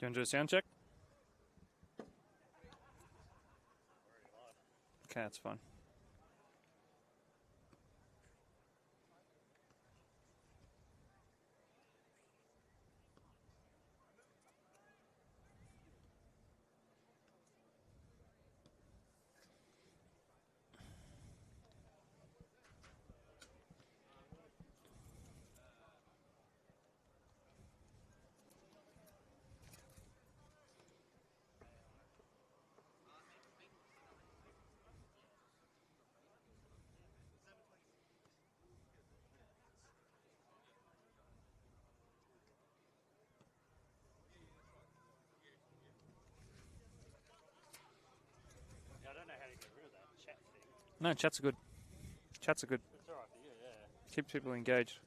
Going to do a sound check? Okay, that's fine. No, chats are good. Chats are good. It's all right for you, yeah. Keeps people engaged.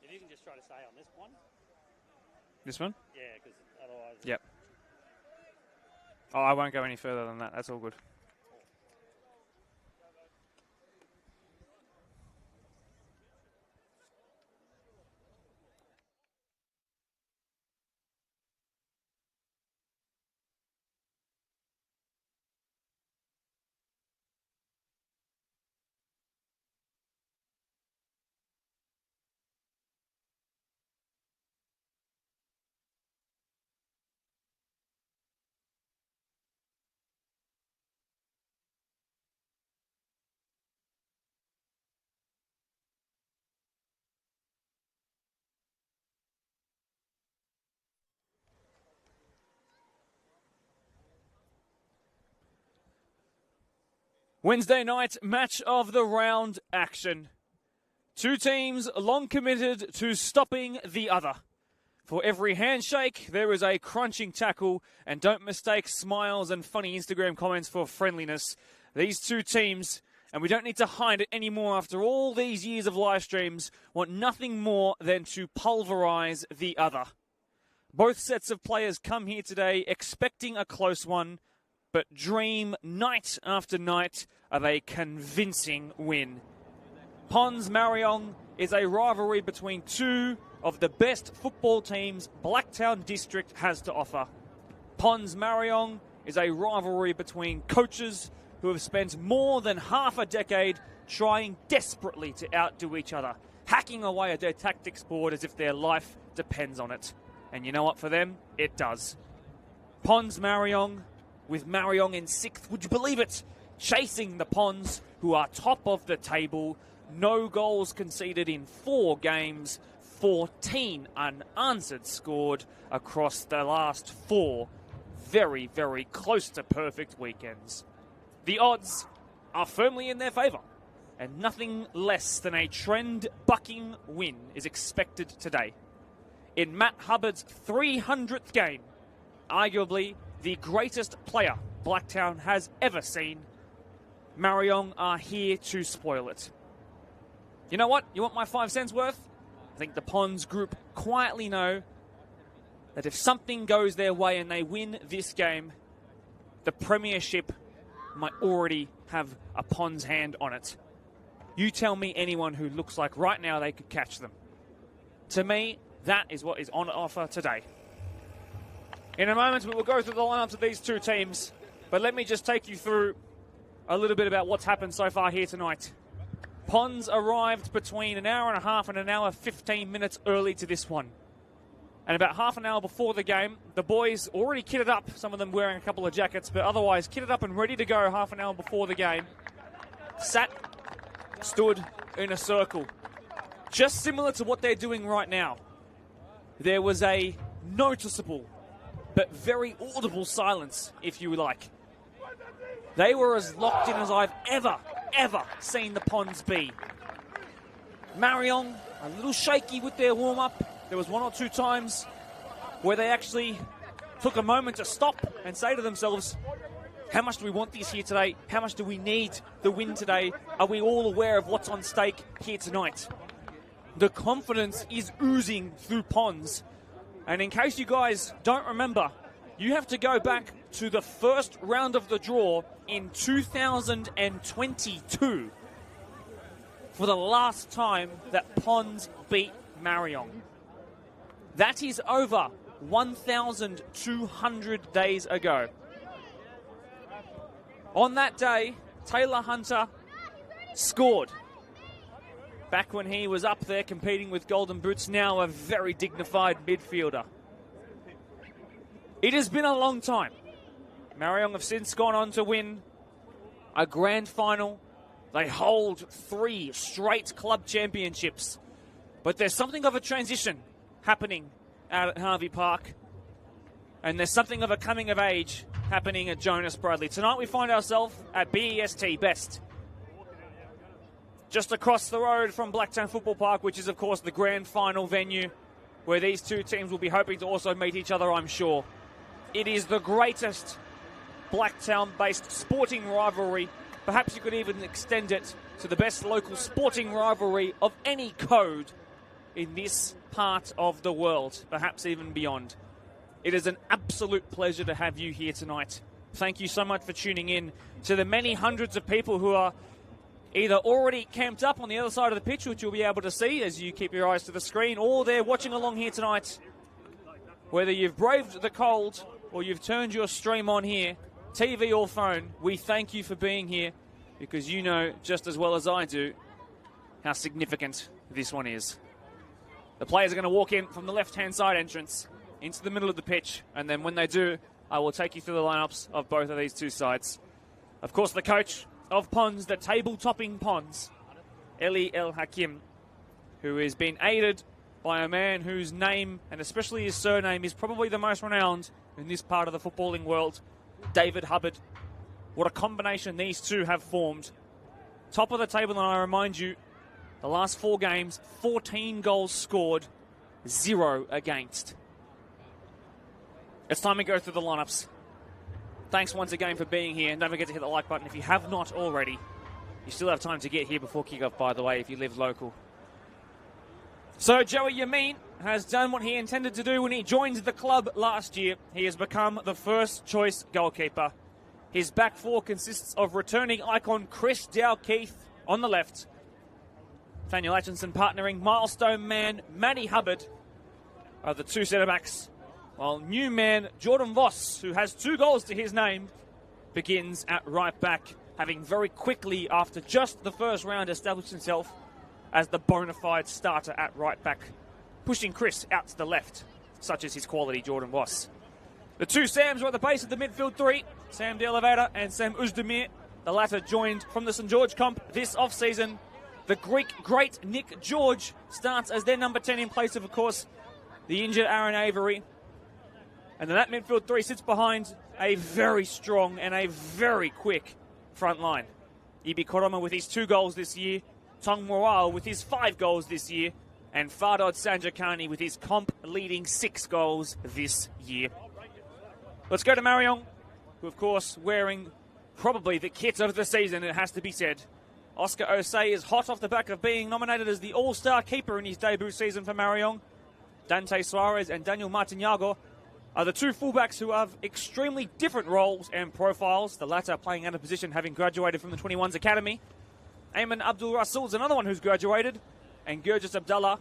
If you can just try to stay on this one. This one? Yeah, because otherwise... Yep. Oh, I won't go any further than that. That's all good. Wednesday night match of the round action. Two teams long committed to stopping the other. For every handshake, there is a crunching tackle, and don't mistake smiles and funny Instagram comments for friendliness. These two teams, and we don't need to hide it anymore after all these years of live streams, want nothing more than to pulverize the other. Both sets of players come here today expecting a close one, but dream night after night of a convincing win. Vs Marayong is a rivalry between two of the best football teams Blacktown District has to offer. Vs Marayong is a rivalry between coaches who have spent more than half a decade trying desperately to outdo each other, hacking away at their tactics board as if their life depends on it. And you know what, for them, it does. Vs Marayong, with Marayong in 6th, would you believe it? Chasing the Pons, who are top of the table. No goals conceded in 4 games, 14 unanswered scored across the last 4 very, very close to perfect weekends. The odds are firmly in their favour, and nothing less than a trend-bucking win is expected today. In Matt Hubbard's 300th game, arguably the greatest player Blacktown has ever seen, Marayong are here to spoil it. You know what? You want my 5 cents worth? I think the Pons group quietly know that if something goes their way and they win this game, the premiership might already have a Pons hand on it. You tell me anyone who looks like right now they could catch them. To me, that is what is on offer today. In a moment, we will go through the lineups of these two teams, but let me just take you through a little bit about what's happened so far here tonight. Pons arrived between an hour and a half and an hour 15 minutes early to this one. And about half an hour before the game, the boys already kitted up, some of them wearing a couple of jackets, but otherwise kitted up and ready to go half an hour before the game. Sat stood in a circle, just similar to what they're doing right now. There was a noticeable but very audible silence, if you like. They were as locked in as I've ever seen the Ponds be. Marayong, a little shaky with their warm-up. There was one or two times where they actually took a moment to stop and say to themselves, how much do we want this here today? How much do we need the win today? Are we all aware of what's on stake here tonight? The confidence is oozing through Ponds. And in case you guys don't remember, you have to go back to the first round of the draw in 2022 for the last time that Ponds beat Marayong. That is over 1,200 days ago. On that day, Taylor Hunter scored. Back when he was up there competing with Golden Boots, now a very dignified midfielder. It has been a long time. Marayong have since gone on to win a grand final. They hold 3 straight club championships. But there's something of a transition happening out at Harvey Park. And there's something of a coming of age happening at Jonas Bradley. Tonight we find ourselves at BEST Best. Just across the road from Blacktown Football Park, which is of course the grand final venue where these two teams will be hoping to also meet each other, I'm sure. It is the greatest Blacktown-based sporting rivalry. Perhaps you could even extend it to the best local sporting rivalry of any code in this part of the world, perhaps even beyond. It is an absolute pleasure to have you here tonight. Thank you so much for tuning in. To the many hundreds of people who are either already camped up on the other side of the pitch, which you'll be able to see as you keep your eyes to the screen, or they're watching along here tonight. Whether you've braved the cold or you've turned your stream on here, TV or phone, we thank you for being here because you know just as well as I do how significant this one is. The players are going to walk in from the left-hand side entrance into the middle of the pitch, and then when they do, I will take you through the lineups of both of these two sides. Of course, the coach of Ponds, the table-topping Ponds, Eli El Hakim, who has been aided by a man whose name, and especially his surname, is probably the most renowned in this part of the footballing world, David Hubbard. What a combination these two have formed. Top of the table, and I remind you, the last 4 games, 14 goals scored, 0 against. It's time to go through the lineups. Thanks once again for being here, and don't forget to hit the like button if you have not already. You still have time to get here before kickoff, by the way, if you live local. So Joey Yamin has done what he intended to do when he joined the club last year. He has become the first choice goalkeeper. His back four consists of returning icon Chris Dowkeith on the left, Daniel Atkinson partnering milestone man Matty Hubbard are the two centre-backs, while new man Jordan Voss, who has 2 goals to his name, begins at right back, having very quickly, after just the first round, established himself as the bona fide starter at right back, pushing Chris out to the left, such as his quality, Jordan Voss. The two Sams are at the base of the midfield 3, Sam De Elevator and Sam Uzdemir. The latter joined from the St George comp this off-season. The Greek great Nick George starts as their number 10 in place of course, the injured Aaron Avery. And then that midfield 3 sits behind a very strong and a very quick front line. Ibi Koroma with his 2 goals this year, Tong Morale with his 5 goals this year, and Fardod Sanjakani with his comp-leading 6 goals this year. Let's go to Marayong, who of course wearing probably the kit of the season, it has to be said. Oscar Osei is hot off the back of being nominated as the All-Star keeper in his debut season for Marayong. Dante Suarez and Daniel Martinyago are the 2 fullbacks who have extremely different roles and profiles, the latter playing out of position having graduated from the 21s Academy. Ayman Abdul Rasul is another one who's graduated, and Gurjis Abdallah.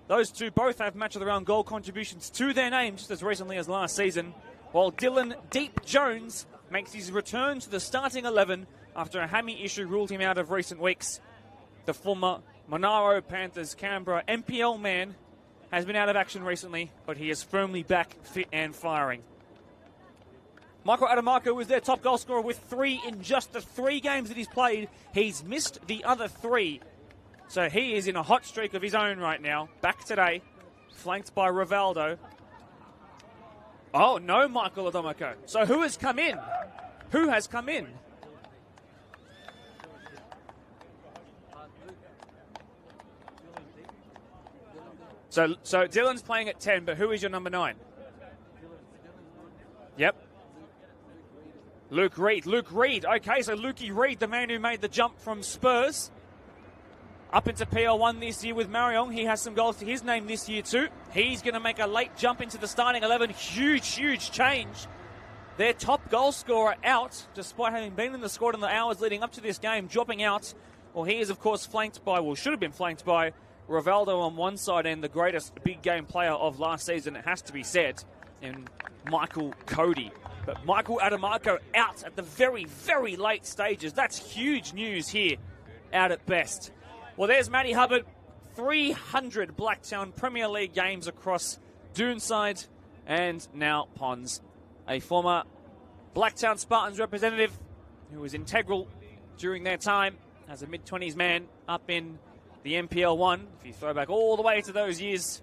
Those 2 both have match of their own goal contributions to their name just as recently as last season, while Dylan Deep Jones makes his return to the starting 11 after a hammy issue ruled him out of recent weeks. The former Monaro Panthers Canberra NPL man has been out of action recently, but he is firmly back, fit and firing. Michael Adamarco was their top goal scorer with 3 in just the 3 games that he's played. He's missed the other 3. So he is in a hot streak of his own right now. Back today, flanked by Rivaldo. Oh, no, Michael Adamarco. So who has come in? Who has come in? So Dylan's playing at 10, but who is your number 9? Yep. Luke Reed. Luke Reed. Okay, so Lukey Reed, the man who made the jump from Spurs up into PL1 this year with Marayong. He has some goals to his name this year too. He's going to make a late jump into the starting 11. Huge change. Their top goal scorer out, despite having been in the squad in the hours leading up to this game, dropping out. Well, he is, of course, flanked by, well, should have been flanked by Rivaldo on one side and the greatest big game player of last season, it has to be said, in Michael Cody. But Michael Adamarco out at the very, very late stages. That's huge news here out at best. Well, there's Matty Hubbard. 300 Blacktown Premier League games across Doonside and now Ponds. A former Blacktown Spartans representative who was integral during their time as a mid-20s man up in the MPL1, if you throw back all the way to those years.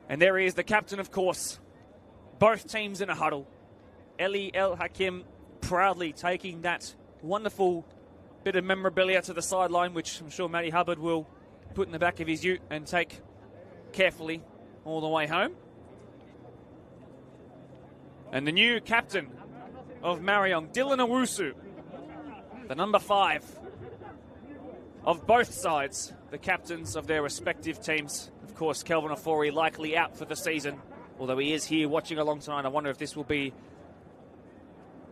And there he is, the captain, of course. Both teams in a huddle. Eli El Hakim proudly taking that wonderful bit of memorabilia to the sideline, which I'm sure Matty Hubbard will put in the back of his ute and take carefully all the way home. And the new captain of Marayong, Dylan Owusu, the number 5 of both sides, the captains of their respective teams. Of course, Kelvin Ofori likely out for the season, although he is here watching along tonight. I wonder if this will be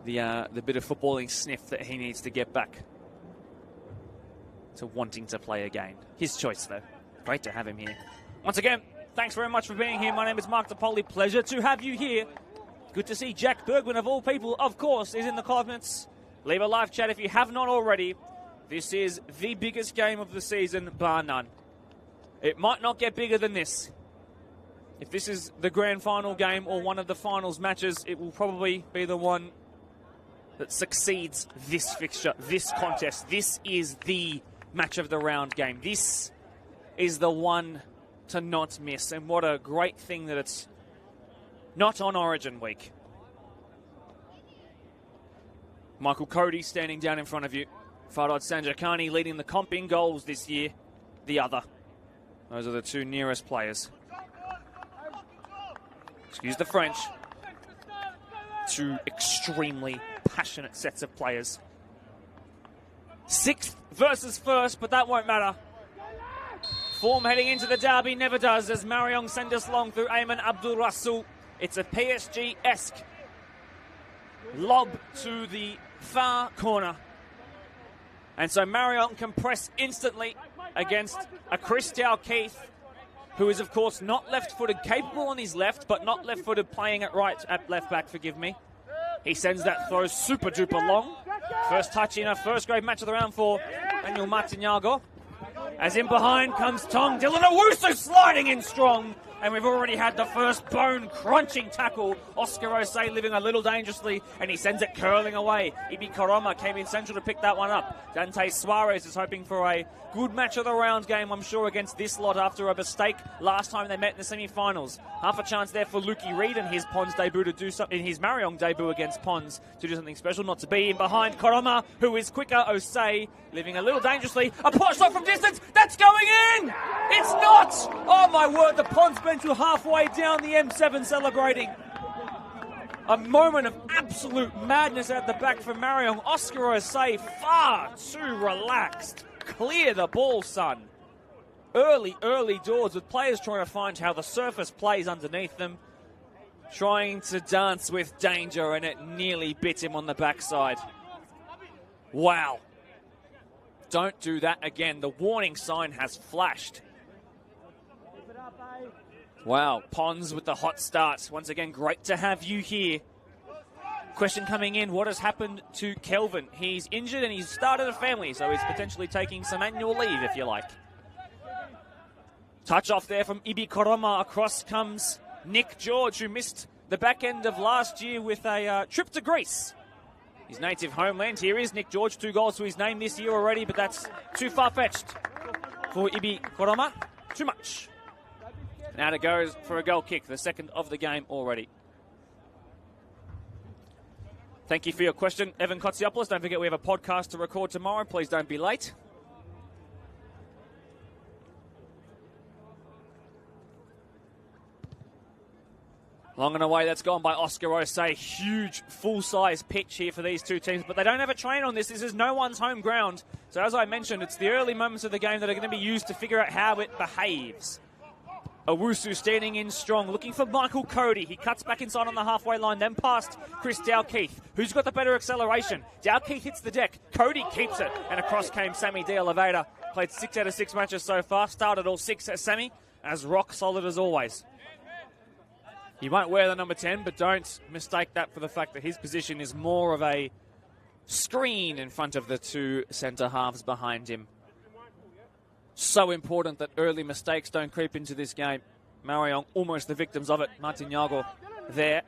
the bit of footballing sniff that he needs to get back to wanting to play again. His choice, though. Great to have him here. Once again, thanks very much for being here. My name is Mark DePoli. Pleasure to have you here. Good to see Jack Bergman, of all people, of course, is in the comments. Leave a live chat if you have not already. This is the biggest game of the season, bar none. It might not get bigger than this. If this is the grand final game or one of the finals matches, it will probably be the one that succeeds this fixture, this contest. This is the match of the round game. This is the one to not miss. And what a great thing that it's not on Origin week. Michael Cody standing down in front of you. Fardad Sanjakani leading the comp in goals this year. The other. Those are the 2 nearest players. Excuse the French. 2 extremely passionate sets of players. 6th versus 1st, but that won't matter. Form heading into the derby never does, as Marayong send us long through Ayman Abdul Rasul. It's a PSG-esque lob to the far corner. And so Marayong can press instantly against a Christel Keith, who is, of course, not left-footed, capable on his left, but not left-footed, playing at left-back, forgive me. He sends that throw super-duper long. First touch in a first-grade match of the round for Daniel Martinyago. As in behind comes Tong. Dylan Owusu sliding in strong. And we've already had the first bone-crunching tackle. Oscar Osei living a little dangerously, and he sends it curling away. Ibi Karoma came in central to pick that one up. Dante Suarez is hoping for a good match of the round game, I'm sure, against this lot after a mistake last time they met in the semi-finals. Half a chance there for Lukey Reed in his Pons debut to do something, in his Marayong debut against Pons to do something special, not to be in behind Karoma, who is quicker. Osei living a little dangerously. A pot shot from distance. That's going in! It's not! Oh my word, the Pons bench were halfway down the M7 celebrating. A moment of absolute madness at the back for Marayong. Oscar Osei far too relaxed. Clear the ball, son. Early doors with players trying to find how the surface plays underneath them. Trying to dance with danger, and it nearly bit him on the backside. Wow. Don't do that again. The warning sign has flashed. Wow, Pons with the hot start. Once again, great to have you here. Question coming in, what has happened to Kelvin? He's injured and he's started a family, so he's potentially taking some annual leave, if you like. Touch off there from Ibi Karoma. Across comes Nick George, who missed the back end of last year with a trip to Greece, his native homeland. Here is Nick George, 2 goals to his name this year already, but that's too far-fetched for Ibi Koroma. Too much. Now it goes for a goal kick, the second of the game already. Thank you for your question, Evan Kotsiopoulos. Don't forget we have a podcast to record tomorrow. Please don't be late. Long and away, that's gone by Oscar Osei. Huge, full-size pitch here for these two teams, but they don't have a train on this. This is no one's home ground. So as I mentioned, it's the early moments of the game that are going to be used to figure out how it behaves. Owusu standing in strong, looking for Michael Cody. He cuts back inside on the halfway line, then past Chris Dalkeith. Who's got the better acceleration? Dalkeith hits the deck. Cody keeps it, and across came Sammy De Oliveira. Played 6 out of 6 matches so far. Started all 6 as Sammy, as rock solid as always. He won't wear the number 10, but don't mistake that for the fact that his position is more of a screen in front of the 2 centre halves behind him. So important that early mistakes don't creep into this game. Marayong almost the victims of it. Martin Yago there.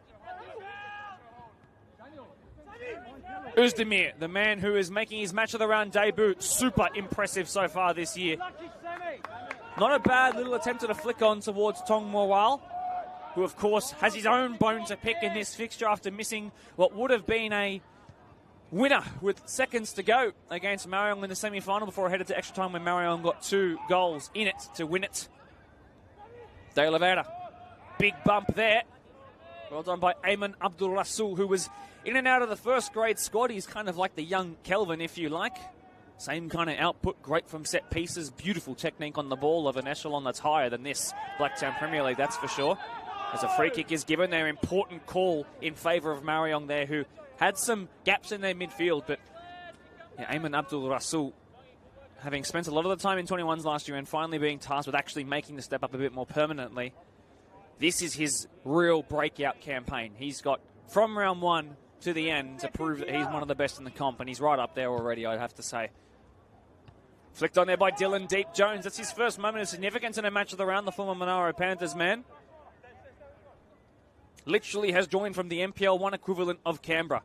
Özdemir, the man who is making his match of the round debut, super impressive so far this year. Not a bad little attempt at a flick on towards Tong Morwal, who of course has his own bone to pick in this fixture after missing what would have been a winner with seconds to go against Marayong in the semi-final before headed to extra time when Marayong got 2 goals in it to win it. De Oliveira, big bump there. Well done by Ayman Abdul Rasul, who was in and out of the first grade squad. He's kind of like the young Kelvin, if you like. Same kind of output, great from set pieces, beautiful technique on the ball of an echelon that's higher than this Blacktown Premier League, that's for sure. As a free kick is given, their important call in favour of Marayong there, who had some gaps in their midfield, but yeah, Ayman Abdul Rasul, having spent a lot of the time in 21s last year and finally being tasked with actually making the step up a bit more permanently, this is his real breakout campaign. He's got from round 1 to the end to prove that he's one of the best in the comp, and he's right up there already, I'd have to say. Flicked on there by Dylan Deep Jones. That's his first moment of significance in a match of the round, the former Monaro Panthers man. Literally has joined from the MPL 1 equivalent of Canberra.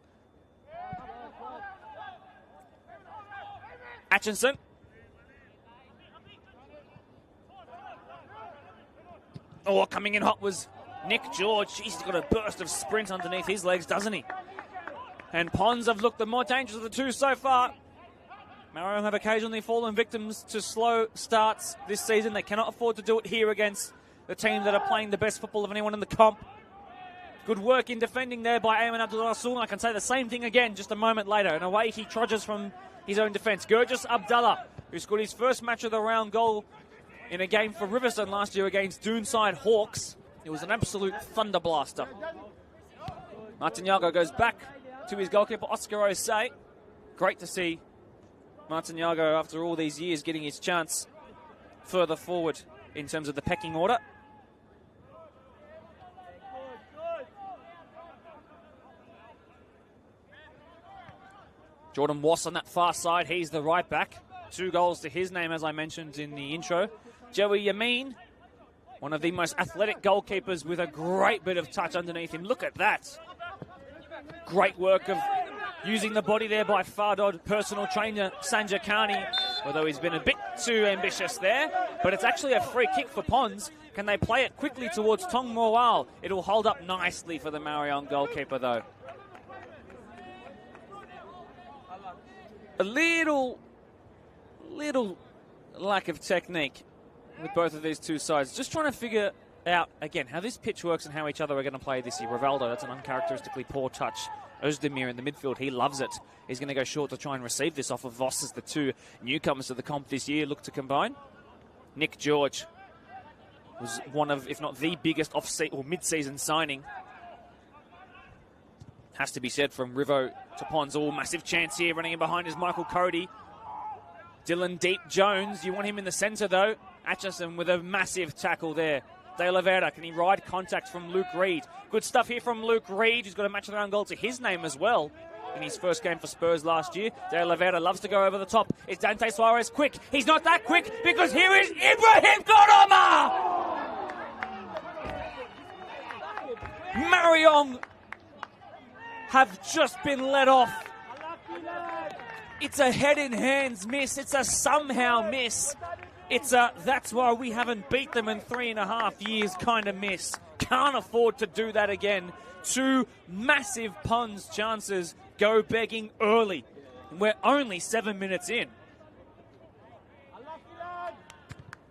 Atchison. Oh, coming in hot was Nick George. He's got a burst of sprint underneath his legs, doesn't he? And Pons have looked the more dangerous of the two so far. Marayong have occasionally fallen victims to slow starts this season. They cannot afford to do it here against the team that are playing the best football of anyone in the comp. Good work in defending there by Ayman Abdul Rasul. I can say the same thing again just a moment later. And away he trudges from his own defence. Gurgis Abdallah, who scored his first match of the round goal in a game for Riverstone last year against Doonside Hawks. It was an absolute thunder blaster. Martin Yago goes back to his goalkeeper, Oscar Osei. Great to see Martin Yago, after all these years, getting his chance further forward in terms of the pecking order. Jordan Wass on that far side. He's the right back. 2 goals to his name, as I mentioned in the intro. Joey Yamin, one of the most athletic goalkeepers with a great bit of touch underneath him. Look at that. Great work of using the body there by Fardod personal trainer Sanjay Carney, although he's been a bit too ambitious there. But it's actually a free kick for Pons. Can they play it quickly towards Tong Morwal? It'll hold up nicely for the Marayong goalkeeper, though. A little lack of technique with both of these two sides. Just trying to figure out, again, how this pitch works and how each other are going to play this year. Rivaldo, that's an uncharacteristically poor touch. Özdemir in the midfield, he loves it. He's going to go short to try and receive this off of Voss as the 2 newcomers to the comp this year look to combine. Nick George was one of, if not the biggest mid-season signing. Has to be said from Rivo to Pons. Oh, massive chance here. Running in behind is Michael Cody. Dylan Deep Jones. You want him in the centre, though. Atchison with a massive tackle there. De Oliveira, can he ride contact from Luke Reid? Good stuff here from Luke Reid, who's got a match of the round goal to his name as well in his first game for Spurs last year. De Oliveira loves to go over the top. Is Dante Suarez quick? He's not that quick because here is Ibrahim Koroma! Marayong have just been let off. It's a head-in-hands miss. It's a somehow miss. It's a that's why we haven't beat them in 3.5 years kind of miss. Can't afford to do that again. 2 massive Pons chances go begging early. We're only 7 minutes in.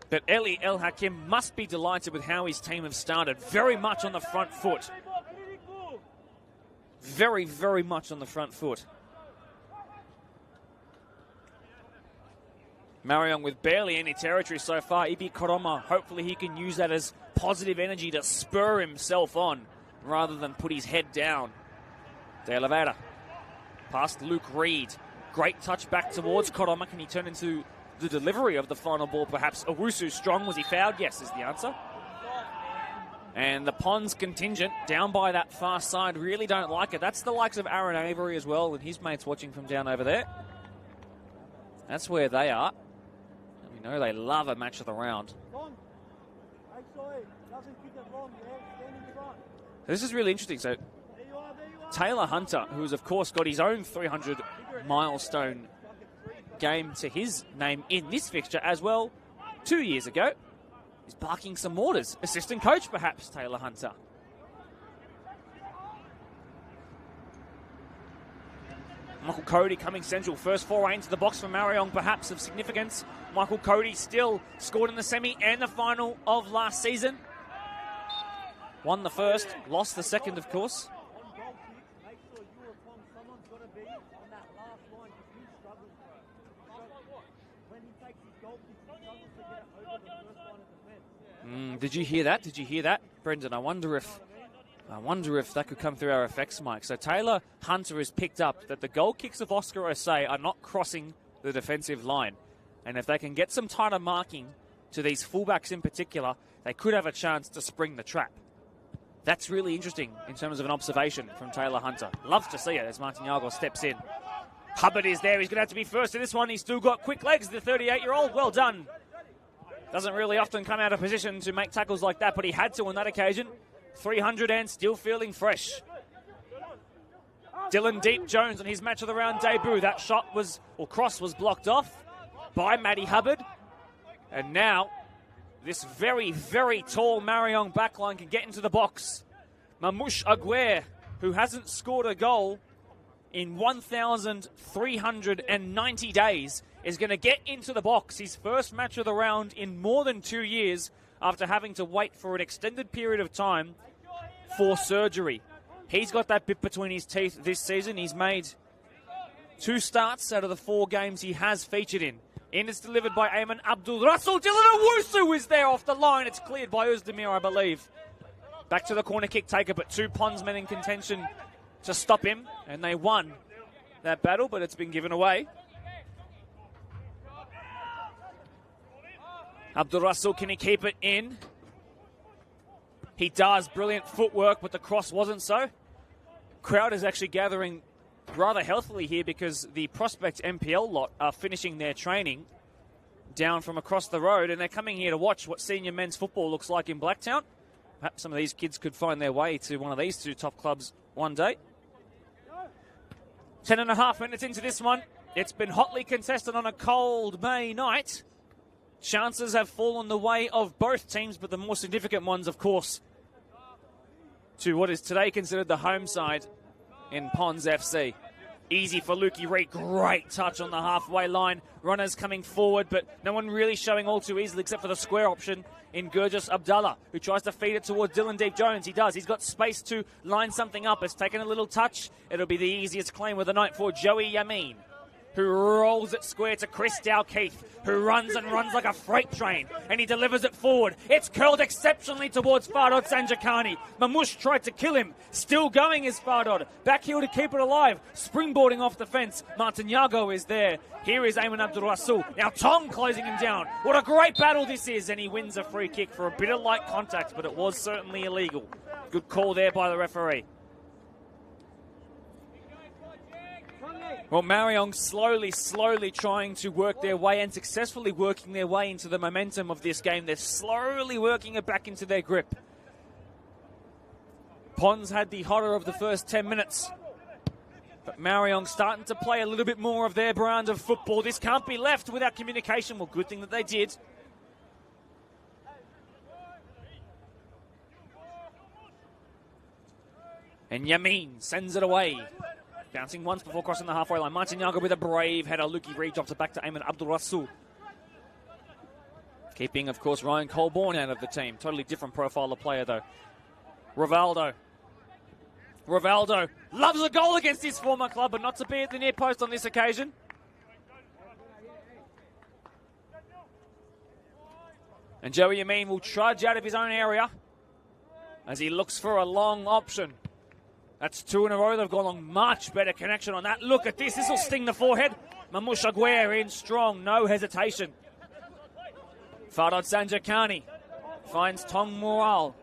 But Eli El Hakim must be delighted with how his team have started. Very much on the front foot. Very, very much on the front foot. Marayong with barely any territory so far. Ibi Koroma, hopefully he can use that as positive energy to spur himself on rather than put his head down. De Oliveira past Luke Reed. Great touch back towards Koroma. Can he turn into the delivery of the final ball perhaps? Owusu strong. Was he fouled? Yes is the answer. And the Pons contingent down by that far side really don't like it. That's the likes of Aaron Avery as well and his mates watching from down over there. That's where they are. We know they love a match of the round. This is really interesting. So Taylor Hunter, who's of course got his own 300 milestone game to his name in this fixture as well 2 years ago, is barking some orders. Assistant coach perhaps, Taylor Hunter. Michael Cody coming central. First foray into the box for Marayong, perhaps of significance. Michael Cody still scored in the semi and the final of last season. Won the first, lost the second, of course. Did you hear that? Did you hear that, Brendan? I wonder if that could come through our effects mic. So Taylor Hunter has picked up that the goal kicks of Oscar Osei are not crossing the defensive line. And if they can get some tighter marking to these fullbacks in particular, they could have a chance to spring the trap. That's really interesting in terms of an observation from Taylor Hunter. Loves to see it as Martin Yago steps in. Hubbard is there. He's going to have to be first to this one. He's still got quick legs, the 38-year-old. Well done. Doesn't really often come out of position to make tackles like that, but he had to on that occasion. 300 and still feeling fresh. Dylan Deep Jones on his match of the round debut. That shot was, or cross was blocked off by Matty Hubbard. And now this very, very tall Marayong backline can get into the box. Mamush Aguirre, who hasn't scored a goal in 1,390 days, is going to get into the box. His first match of the round in more than 2 years after having to wait for an extended period of time for surgery. He's got that bit between his teeth this season. He's made 2 starts out of the 4 games he has featured in. And it's delivered by Ayman Abdul Russell. Dylan Owusu is there off the line. It's cleared by Özdemir, I believe. Back to the corner kick taker, but 2 Pons men in contention to stop him. And they won that battle, but it's been given away. Abdul Russell, can he keep it in? He does. Brilliant footwork, but the cross wasn't so. Crowd is actually gathering rather healthily here because the Prospect MPL lot are finishing their training down from across the road, and they're coming here to watch what senior men's football looks like in Blacktown. Perhaps some of these kids could find their way to one of these 2 top clubs one day. 10.5 minutes into this one. It's been hotly contested on a cold May night. Chances have fallen the way of both teams, but the more significant ones, of course, to what is today considered the home side in Pons FC. Easy for Lukey Reed. Great touch on the halfway line. Runners coming forward, but no one really showing all too easily except for the square option in Gurjas Abdallah, who tries to feed it towards Dylan Deep Jones. He does. He's got space to line something up. It's taken a little touch. It'll be the easiest claim of the night for Joey Yamin, who rolls it square to Chris Dalkeith, who runs and runs like a freight train, and he delivers it forward. It's curled exceptionally towards Fardod Sanjakani. Mamush tried to kill him. Still going is Fardod. Back heel to keep it alive. Springboarding off the fence. Martin Yago is there. Here is Ayman Abdul Rasul. Now Tom closing him down. What a great battle this is, and he wins a free kick for a bit of light contact, but it was certainly illegal. Good call there by the referee. Well, Marayong slowly trying to work their way and successfully working their way into the momentum of this game. They're slowly working it back into their grip. Pons had the hotter of the first 10 minutes. But Marayong starting to play a little bit more of their brand of football. This can't be left without communication. Well, good thing that they did. And Yamin sends it away. Bouncing once before crossing the halfway line. Martinyago with a brave header. Luki Reid drops it back to Ayman Abdul Rasul. Keeping, of course, Ryan Colborne out of the team. Totally different profile of player, though. Rivalry loves a goal against his former club, but not to be at the near post on this occasion. And Joey Yamin will trudge out of his own area as he looks for a long option. That's 2 in a row. They've gone on much better connection on that. Look at this. This will sting the forehead. Mamouche Aguirre in strong. No hesitation. Fardod Sanjakani finds Tong Moral.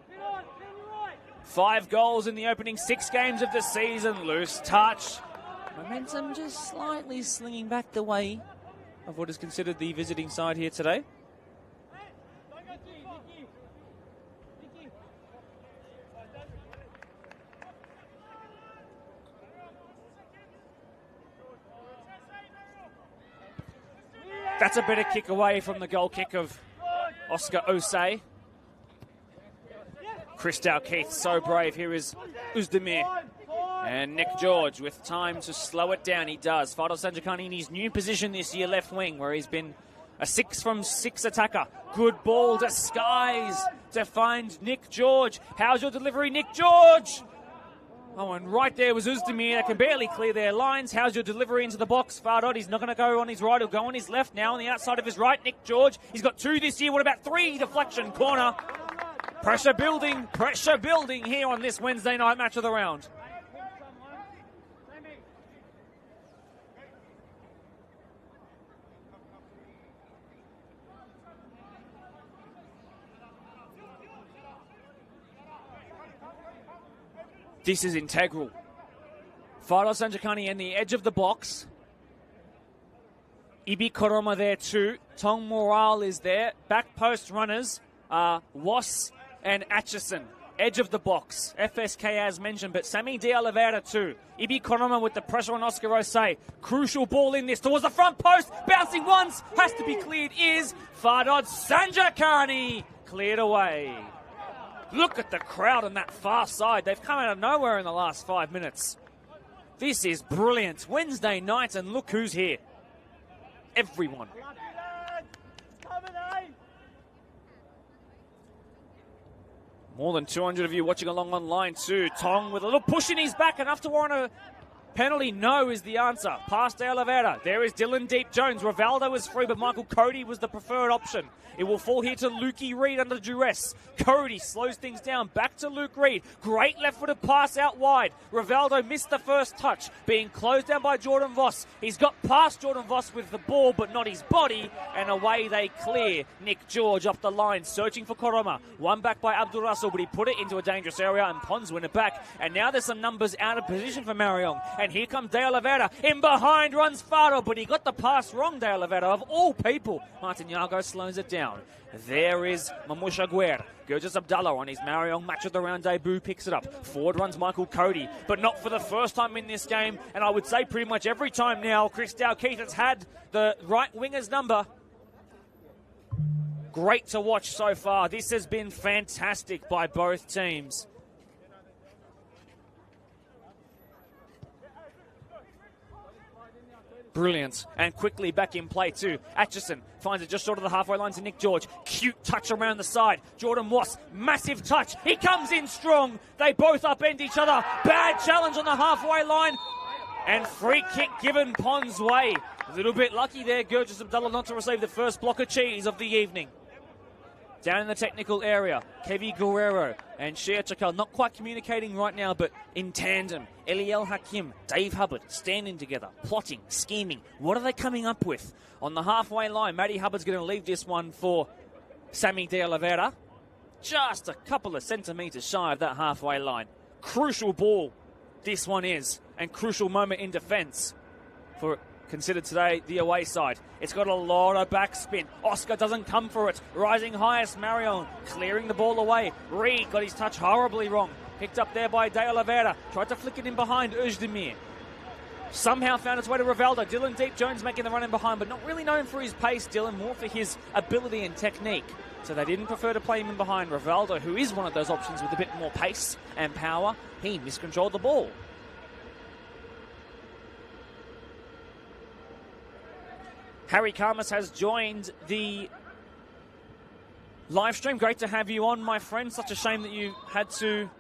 5 goals in the opening 6 games of the season. Loose touch. Momentum just slightly slinging back the way of what is considered the visiting side here today. That's a better kick away from the goal kick of Oscar Osei. Christal Keith, so brave. Here is Uzdemir. And Nick George with time to slow it down. He does. Fardod Sanjakani in his new position this year, left wing, where he's been a 6 from 6 attacker. Good ball disguised to find Nick George. How's your delivery, Nick George? Oh, and right there was Uzdemir. They can barely clear their lines. How's your delivery into the box? Fardod, he's not going to go on his right. He'll go on his left now on the outside of his right. Nick George, he's got 2 this year. What about 3? Deflection, corner. Pressure building here on this Wednesday night match of the round. This is integral. Fardod Sanjakani in the edge of the box. Ibi Koroma there too. Tong Moral is there. Back post runners are Was and Atchison. Edge of the box. FSK as mentioned, but Sammy De Oliveira too. Ibi Koroma with the pressure on Oscar Osei. Crucial ball in this towards the front post. Bouncing once. Has to be cleared. Is Fardod Sanjakani. Cleared away. Look at the crowd on that far side. They've come out of nowhere in the last 5 minutes. This is brilliant. Wednesday night, and look who's here. Everyone. More than 200 of you watching along online too. Tong with a little push in his back, enough to warrant a penalty. No is the answer. Past De Oliveira. There is Dylan Deep Jones. Rivaldo was free, but Michael Cody was the preferred option. It will fall here to Lukey Reid under duress. Cody slows things down. Back to Luke Reid. Great left-footed pass out wide. Rivaldo missed the first touch, being closed down by Jordan Voss. He's got past Jordan Voss with the ball, but not his body, and away they clear. Nick George up the line, searching for Koroma. One back by Abdul Russell, but he put it into a dangerous area, and Pons win it back. And now there's some numbers out of position for Marayong. And here comes De Oliveira. In behind runs Faro, but he got the pass wrong, De Oliveira, of all people. Martinyago slows it down. There is Mamouche Aguirre. Gurjas Abdallah on his Marayong match of the round debut picks it up. Forward runs Michael Cody, but not for the first time in this game. And I would say pretty much every time now, Christal Keith has had the right winger's number. Great to watch so far. This has been fantastic by both teams. Brilliant. And quickly back in play too. Atchison finds it just short of the halfway line to Nick George. Cute touch around the side. Jordan Wass, massive touch. He comes in strong. They both upend each other. Bad challenge on the halfway line. And free kick given Pons' way. A little bit lucky there, Gurjas Abdallah, not to receive the first block of cheese of the evening. Down in the technical area, Kevi Guerrero and Shea Chakal not quite communicating right now, but in tandem. Eliel Hakim, Dave Hubbard standing together, plotting, scheming. What are they coming up with? On the halfway line, Matty Hubbard's going to leave this one for Sammy De Oliveira. Just a couple of centimetres shy of that halfway line. Crucial ball this one is, and crucial moment in defence for considered today the away side. It's got a lot of backspin. Oscar doesn't come for it. Rising highest, Marayong clearing the ball away. Reid got his touch horribly wrong. Picked up there by De Oliveira. Tried to flick it in behind Özdemir. Somehow found its way to Rivaldo. Dylan Deep Jones making the run in behind, but not really known for his pace, Dylan, more for his ability and technique. So they didn't prefer to play him in behind. Rivaldo, who is one of those options with a bit more pace and power, he miscontrolled the ball. Harry Karmas has joined the live stream. Great to have you on, my friend. Such a shame that you had to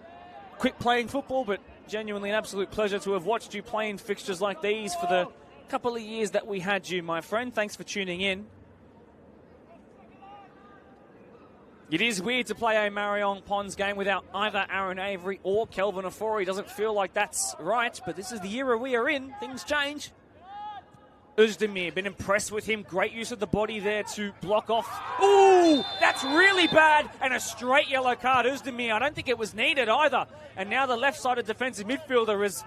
quit playing football, but genuinely an absolute pleasure to have watched you play in fixtures like these for the couple of years that we had you, my friend. Thanks for tuning in. It is weird to play a Marayong Ponds game without either Aaron Avery or Kelvin Ofori. Doesn't feel like that's right, but this is the era we are in. Things change. Özdemir, been impressed with him. Great use of the body there to block off. Ooh, that's really bad. And a straight yellow card. Özdemir, I don't think it was needed either. And now the left-sided defensive midfielder has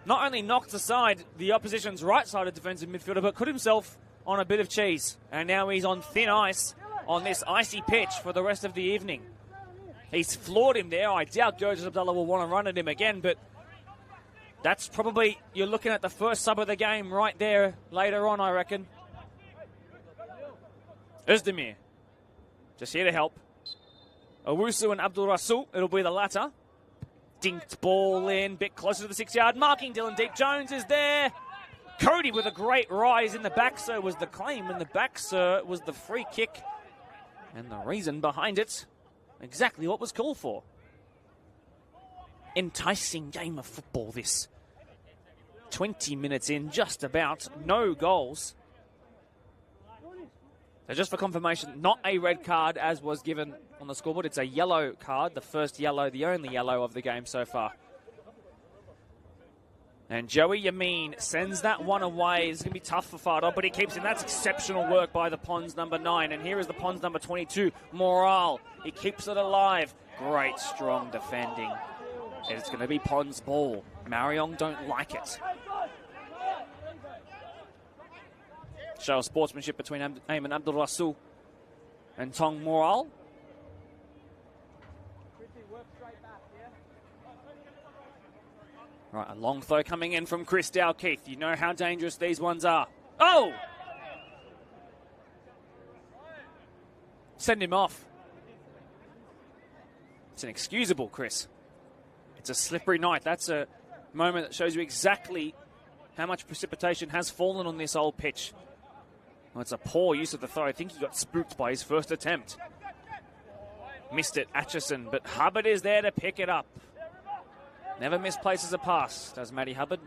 not only knocked aside the opposition's right-sided defensive midfielder, but put himself on a bit of cheese. And now he's on thin ice on this icy pitch for the rest of the evening. He's floored him there. I doubt Jonas Abdullah will want to run at him again, but that's probably, you're looking at the first sub of the game right there later on, I reckon. Özdemir, just here to help. Owusu and Abdul Rasul, it'll be the latter. Dinked ball in, bit closer to the 6-yard marking. Dylan Deep Jones is there. Cody with a great rise in the back, sir, was the claim. And the back, sir, was the free kick. And the reason behind it, exactly what was called for. Enticing game of football, this. 20 minutes in, just about. No goals. So just for confirmation, not a red card as was given on the scoreboard. It's a yellow card, the first yellow, the only yellow of the game so far. And Joey Yamin sends that one away. It's going to be tough for Fardod, but he keeps it. That's exceptional work by the Ponds number 9. And here is the Ponds number 22, Morale. He keeps it alive. Great, strong defending. It's going to be Ponds' ball. Marayong don't like it. Show of sportsmanship between Ayman Abdul Rasul and Tong Morale. Right, a long throw coming in from Chris Dalkeith. You know how dangerous these ones are. Oh! Send him off. It's inexcusable, Chris. It's a slippery night. That's a moment that shows you exactly how much precipitation has fallen on this old pitch. Well, it's a poor use of the throw. I think he got spooked by his first attempt. Missed it, Atchison, but Hubbard is there to pick it up. Never misplaces a pass, does Matty Hubbard.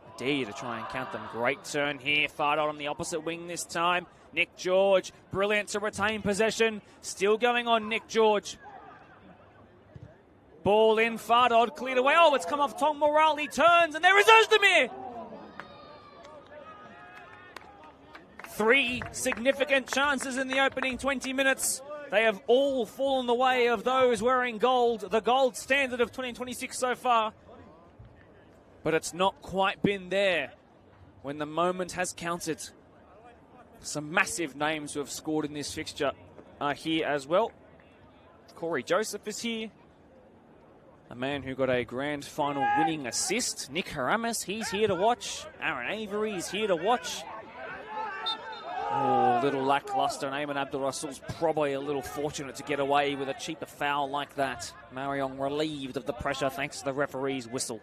I dare you to try and count them. Great turn here. Fardod on the opposite wing this time. Nick George, brilliant to retain possession. Still going on Nick George. Ball in, Fardod cleared away. Oh, it's come off Tong Morale. He turns, and there is Özdemir. 3 significant chances in the opening 20 minutes. They have all fallen the way of those wearing gold, the gold standard of 2026 so far. But it's not quite been there when the moment has counted. Some massive names who have scored in this fixture are here as well. Corey Joseph is here. A man who got a grand final winning assist. Nick Haramis, he's here to watch. Aaron Avery is here to watch. Oh, a little lackluster, and Ayman Abdul Rasul's probably a little fortunate to get away with a cheaper foul like that. Marayong relieved of the pressure thanks to the referee's whistle.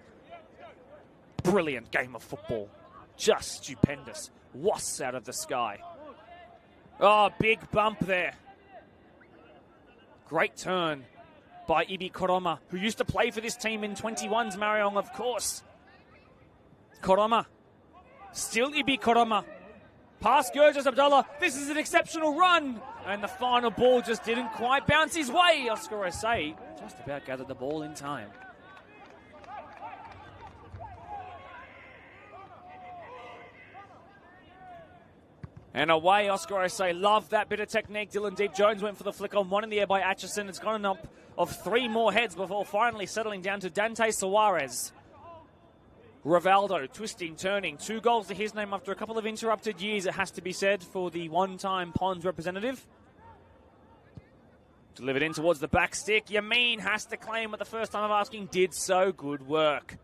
Brilliant game of football. Just stupendous. Wasps out of the sky. Oh, big bump there. Great turn by Ibi Koroma, who used to play for this team in 21's Marayong, of course. Koroma. Still Ibi Koroma. Past Jonas Abdullah. This is an exceptional run. And the final ball just didn't quite bounce his way. Oscar Osei just about gathered the ball in time. And away, Oscar Osei. Loved that bit of technique. Dylan Deep Jones went for the flick on one in the air by Atchison. It's gone up of 3 more heads before finally settling down to Dante Suarez. Rivaldo, twisting, turning. 2 goals to his name after a couple of interrupted years, it has to be said, for the one-time Ponds representative. Delivered in towards the back stick. Yamin has to claim at the first time of asking. Did so. Good work.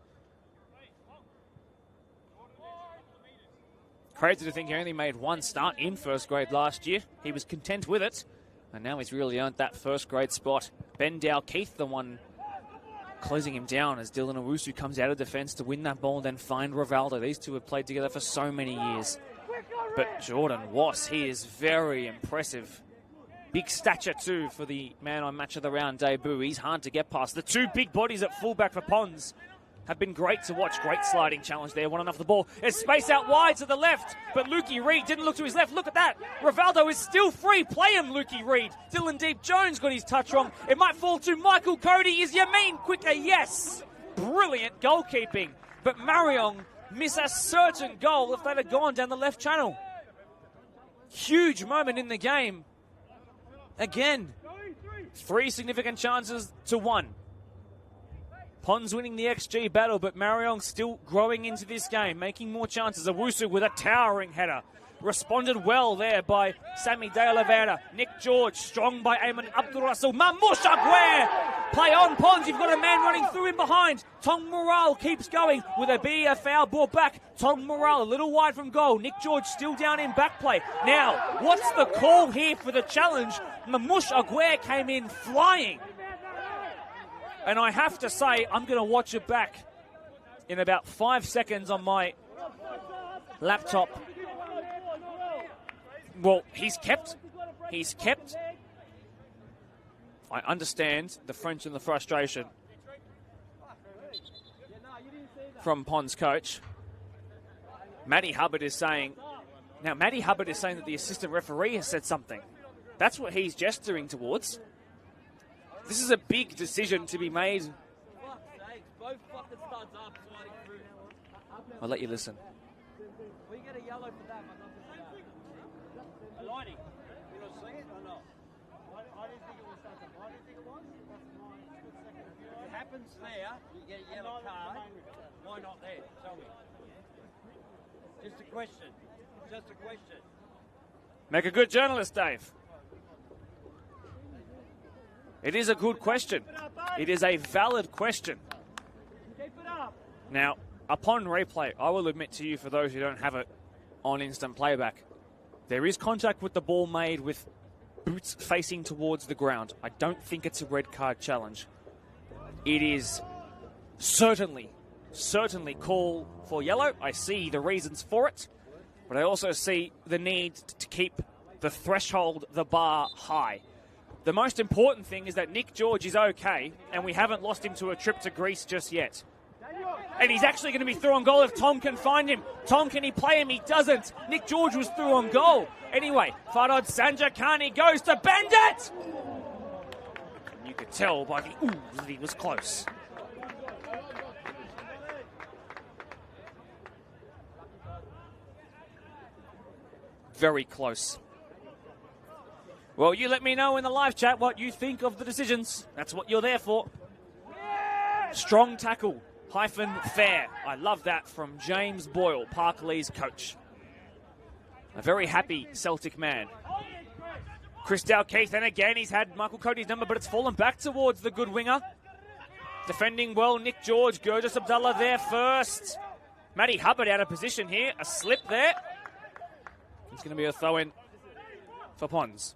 Crazy to think he only made one start in first grade last year. He was content with it. And now he's really earned that first grade spot. Ben Dow-Keith, the one closing him down as Dylan Owusu comes out of defence to win that ball and then find Rivaldo. These two have played together for so many years. But Jordan Wass, he is very impressive. Big stature too for the man on Match of the Round debut. He's hard to get past. The two big bodies at fullback for Pons have been great to watch. Great sliding challenge there. One off the ball. There's space out wide to the left, but Lukey Reed didn't look to his left. Look at that. Rivaldo is still free. Play him, Lukey Reed. Dylan Deep Jones got his touch wrong. It might fall to Michael Cody. Is Yamin quicker? Yes. Brilliant goalkeeping. But Marayong miss a certain goal if they'd have gone down the left channel. Huge moment in the game. Again, 3 significant chances to 1. Pons winning the XG battle, but Marayong still growing into this game, making more chances. Owusu with a towering header. Responded well there by Sammy De Oliveira. Nick George, strong by Ayman Abdul Rasul. Mamouche Aguirre! Play on, Pons. You've got a man running through in behind. Tong Morale keeps going. Will there be a foul brought back? Tong Morale a little wide from goal. Nick George still down in back play. Now, what's the call here for the challenge? Mamouche Aguirre came in flying. And I have to say, I'm going to watch it back in about 5 seconds on my laptop. Well, he's kept. I understand the French and the frustration from Pons' coach. Matty Hubbard is saying that the assistant referee has said something. That's what he's gesturing towards. This is a big decision to be made. I'll let you listen. We get a yellow for that. Lighting. You not see it or not? I didn't think it was that. Why do you think it was? It happens there, you get a yellow card. Why not there? Tell me. Just a question. Make a good journalist, Dave. It is a good question. It is a valid question. Keep it up. Now, upon replay, I will admit to you, for those who don't have it on instant playback, there is contact with the ball made with boots facing towards the ground. I don't think it's a red card challenge. It is certainly call for yellow. I see the reasons for it, but I also see the need to keep the threshold, the bar high. The most important thing is that Nick George is okay, and we haven't lost him to a trip to Greece just yet. And he's actually going to be through on goal if Tom can find him. Tom, can he play him? He doesn't. Nick George was through on goal. Anyway, Farhad Sanjakani goes to Bandit! You could tell by the ooh that he was close. Very close. Well, you let me know in the live chat what you think of the decisions. That's what you're there for. Strong tackle, -fair. I love that from James Boyle, Parkley's coach. A very happy Celtic man. Chris Dow-Keith, and again, he's had Michael Cody's number, but it's fallen back towards the good winger. Defending well, Nick George, Gurjas Abdullah there first. Matty Hubbard out of position here. A slip there. It's going to be a throw-in for Pons.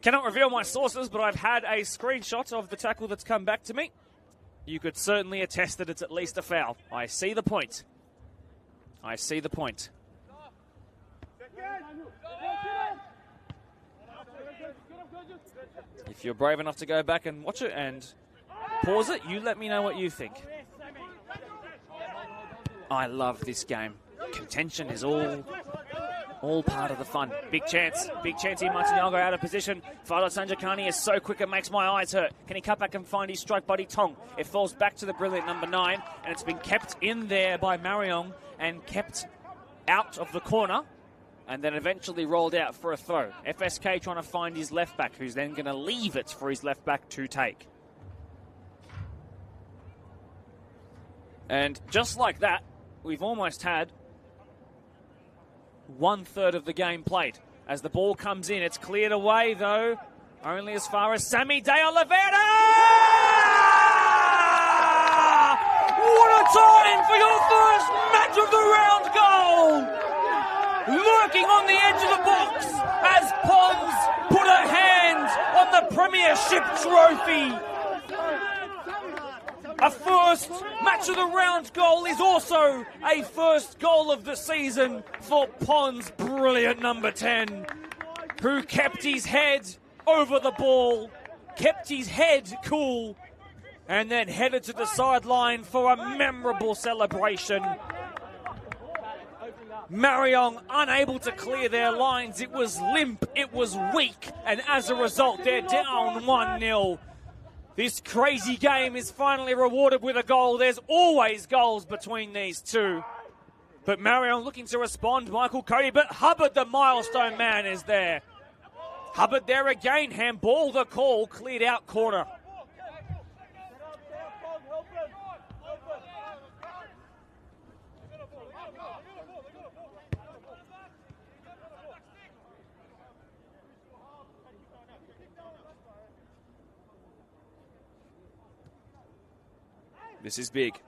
Cannot reveal my sources, but I've had a screenshot of the tackle that's come back to me. You could certainly attest that it's at least a foul. I see the point. If you're brave enough to go back and watch it and pause it, you let me know what you think. I love this game. Contention is all part of the fun. Big chance here. Martinello out of position. Farhad Sanjakani is so quick it makes my eyes hurt. Can he cut back and find his strike buddy Tong? It falls back to the brilliant number 9, and it's been kept in there by Marayong and kept out of the corner, and then eventually rolled out for a throw. FSK trying to find his left back, who's then going to leave it for his left back to take. And just like that, we've almost had 1/3 of the game played. As the ball comes in, it's cleared away, though, only as far as Sammy De Oliveira! What a time for your first match of the round goal! Lurking on the edge of the box as Pons put a hand on the Premiership trophy. A first match of the round goal is also a first goal of the season for Pons' brilliant number 10, who kept his head over the ball, kept his head cool, and then headed to the sideline for a memorable celebration. Marayong unable to clear their lines. It was limp, it was weak, and as a result, they're down 1-0. This crazy game is finally rewarded with a goal. There's always goals between these two. But Marayong looking to respond, Michael Cody, but Hubbard, the milestone man, is there. Hubbard there again, handball the call, cleared out corner. This is big.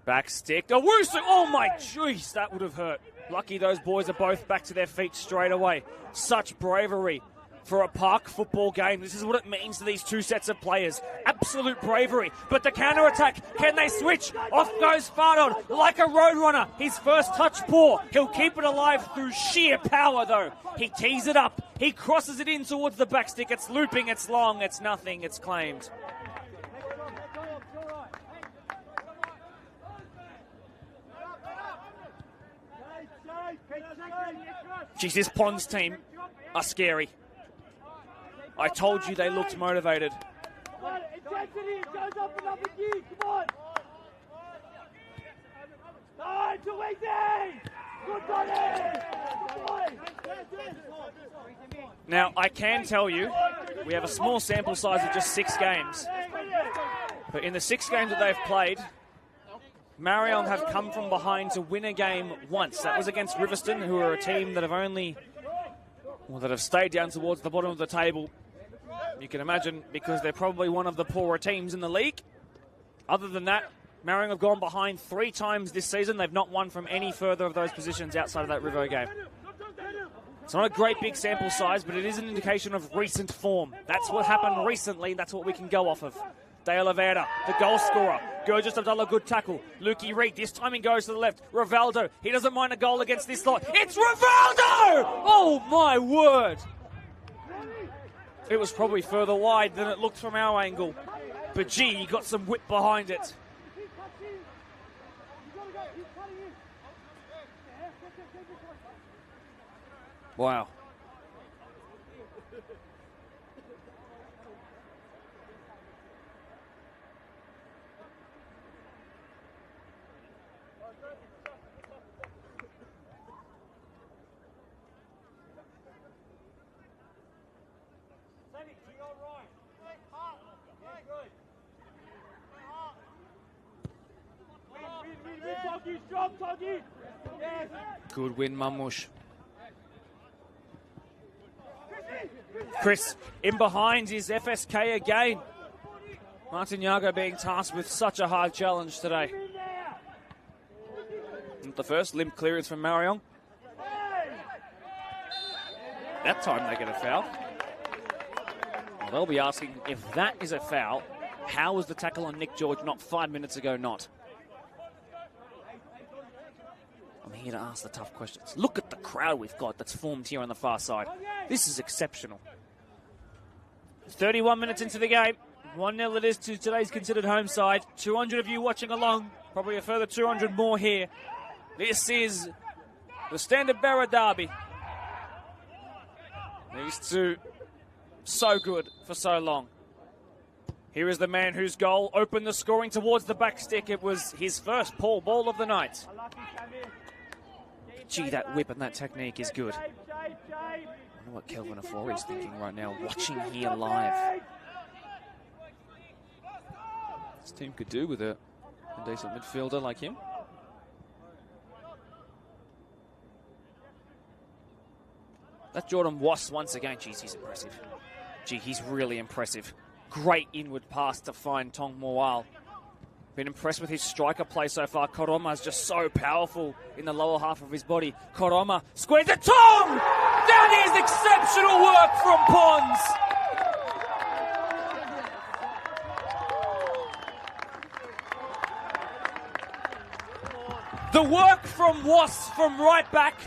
Back stick. Owusu! Oh my jeez, that would have hurt. Lucky those boys are both back to their feet straight away. Such bravery for a park football game. This is what it means to these two sets of players. Absolute bravery. But the counter-attack, can they switch? Off goes Fardon like a roadrunner. His first touch poor. He'll keep it alive through sheer power, though. He tees it up. He crosses it in towards the back stick. It's looping, it's long, it's nothing, it's claimed. Geez, this Pons team are scary. I told you they looked motivated. Now, I can tell you, we have a small sample size of just 6 games. But in the 6 games that they've played, Marayong have come from behind to win a game once. That was against Riverston, who are a team that have stayed down towards the bottom of the table. You can imagine, because they're probably one of the poorer teams in the league. Other than that, Marayong have gone behind 3 times this season. They've not won from any further of those positions outside of that Rivo game. It's not a great big sample size, but it is an indication of recent form. That's what happened recently. That's what we can go off of. De Oliveira, the goal scorer. Gurgis Abdullah, good tackle. Lukey Reed, this time he goes to the left. Rivaldo, he doesn't mind a goal against this lot. It's Rivaldo! Oh, my word. It was probably further wide than it looked from our angle. But gee, he got some whip behind it. Wow. Good win, Mamush. Chris in behind is FSK again. Martin Yago being tasked with such a hard challenge today. Not the first limp clearance from Marayong. That time they get a foul. Well, they'll be asking, if that is a foul, how was the tackle on Nick George not 5 minutes ago not? I'm here to ask the tough questions. Look at the crowd we've got that's formed here on the far side. This is exceptional. 31 minutes into the game. 1-0 it is to today's considered home side. 200 of you watching along. Probably a further 200 more here. This is the Standard Bearer derby. These two, so good for so long. Here is the man whose goal opened the scoring towards the back stick. It was his first Paul ball of the night. Gee, that whip and that technique is good. I wonder what Kelvin Afori is thinking right now, watching here live. this team could do with a decent midfielder like him. That Jordan Was once again. Geez, he's impressive. Gee, he's really impressive. Great inward pass to find Tong Moal. Been impressed with his striker play so far. Koroma is just so powerful in the lower half of his body. Koroma squares the Tong! That is exceptional work from Pons. The work from Was from right back.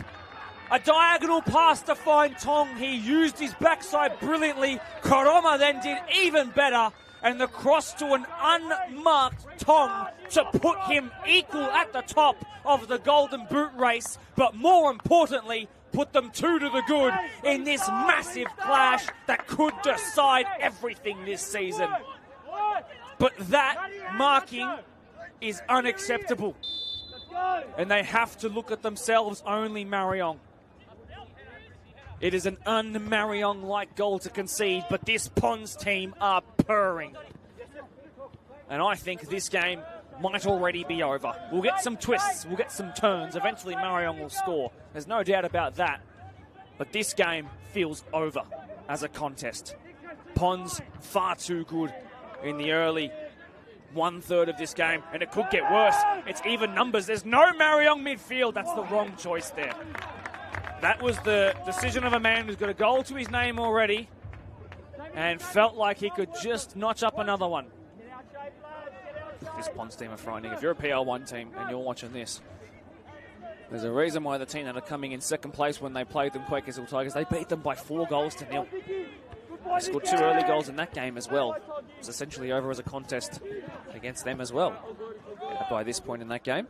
A diagonal pass to find Tong. He used his backside brilliantly. Koroma then did even better. And the cross to an unmarked Tong to put him equal at the top of the Golden Boot race. But more importantly, put them 2 to the good in this massive clash that could decide everything this season. But that marking is unacceptable. And they have to look at themselves only, Marayong. It is an un-Marayong-like goal to concede, but this Pons team are purring. And I think this game might already be over. We'll get some twists, we'll get some turns. Eventually Marayong will score. There's no doubt about that. But this game feels over as a contest. Pons far too good in the early 1/3 of this game, and it could get worse. It's even numbers. There's no Marayong midfield. That's the wrong choice there. That was the decision of a man who's got a goal to his name already and felt like he could just notch up another one. This Pons team are frightening. If you're a PL1 team and you're watching this, there's a reason why the team that are coming in second place when they played them, Quakers or Tigers, they beat them by 4 goals to 0. They scored 2 early goals in that game as well. It was essentially over as a contest against them as well by this point in that game.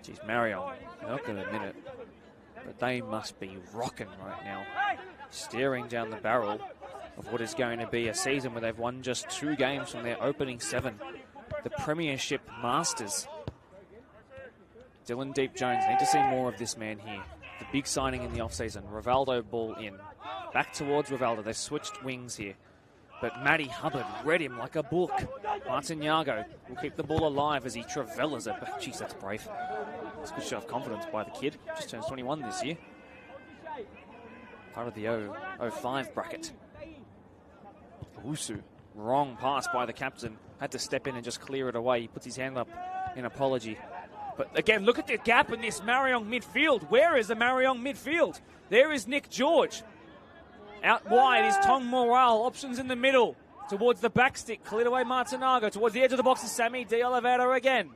Geez, Marayong, you're not going to admit it, but they must be rocking right now, staring down the barrel of what is going to be a season where they've won just 2 games from their opening 7. The Premiership Masters. Dylan Deep Jones, need to see more of this man here. The big signing in the offseason. Rivaldo ball in. Back towards Rivaldo. They switched wings here. But Matty Hubbard read him like a book. Martin Yago will keep the ball alive as he travellas it. Jeez, that's brave. It's a good show of confidence by the kid. Just turns 21 this year. Part of the 05 bracket. Owusu, wrong pass by the captain. Had to step in and just clear it away. He puts his hand up in apology. But again, look at the gap in this Marayong midfield. Where is the Marayong midfield? There is Nick George. Out wide is Tong Moal. Options in the middle. Towards the back stick. Cleared away Martinago. Towards the edge of the box is Sammy De Oliveira again.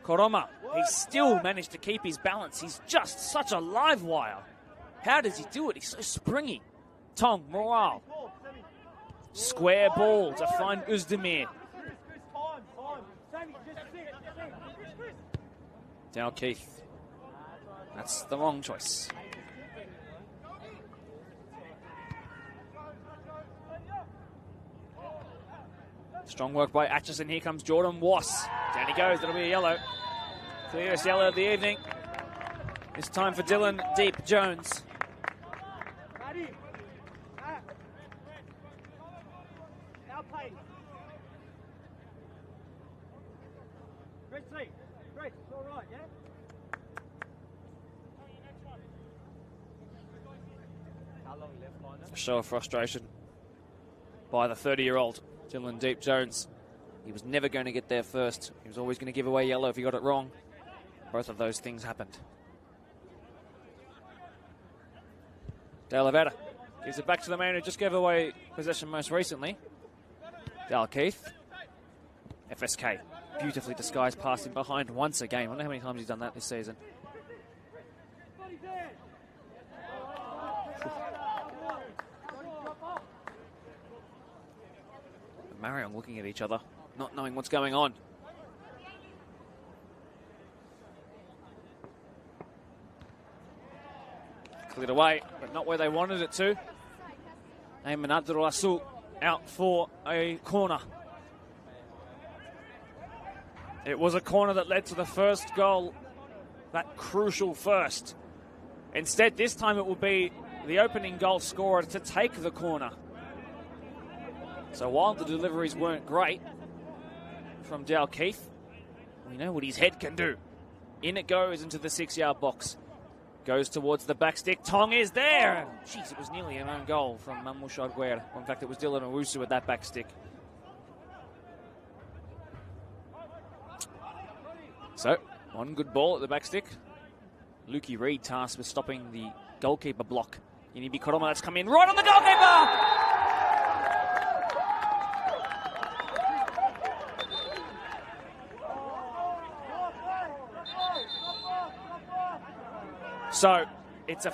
Koroma. He still managed to keep his balance. He's just such a live wire. How does he do it? He's so springy. Tong Moal. Square ball to find Özdemir. Down Keith. That's the wrong choice. Strong work by Atchison. Here comes Jordan Was. Down he goes. That'll be a yellow. Clearest yellow of the evening. It's time for Dylan Deep Jones. A show of frustration by the 30-year-old Dylan Deep Jones. He was never going to get there first. He was always going to give away yellow if he got it wrong. Both of those things happened. De Oliveira gives it back to the man who just gave away possession most recently. Dal Keith. FSK. Beautifully disguised passing behind once again. I wonder how many times he's done that this season. Marayong looking at each other, not knowing what's going on. Cleared away, but not where they wanted it to. Ayman Abdul Rasul out for a corner. It was a corner that led to the first goal, that crucial first. Instead, this time it will be the opening goal scorer to take the corner. So while the deliveries weren't great from Dalkeith, we know what his head can do. In it goes into the 6-yard box. Goes towards the back stick. Tong is there. Jeez, it was nearly an own goal from Mamushad Guerra. In fact, it was Dylan Owusu with that back stick. So, one good ball at the back stick. Lukey Reid tasked with stopping the goalkeeper block. Inibi Koroma, that's come in right on the goalkeeper! So, it's a...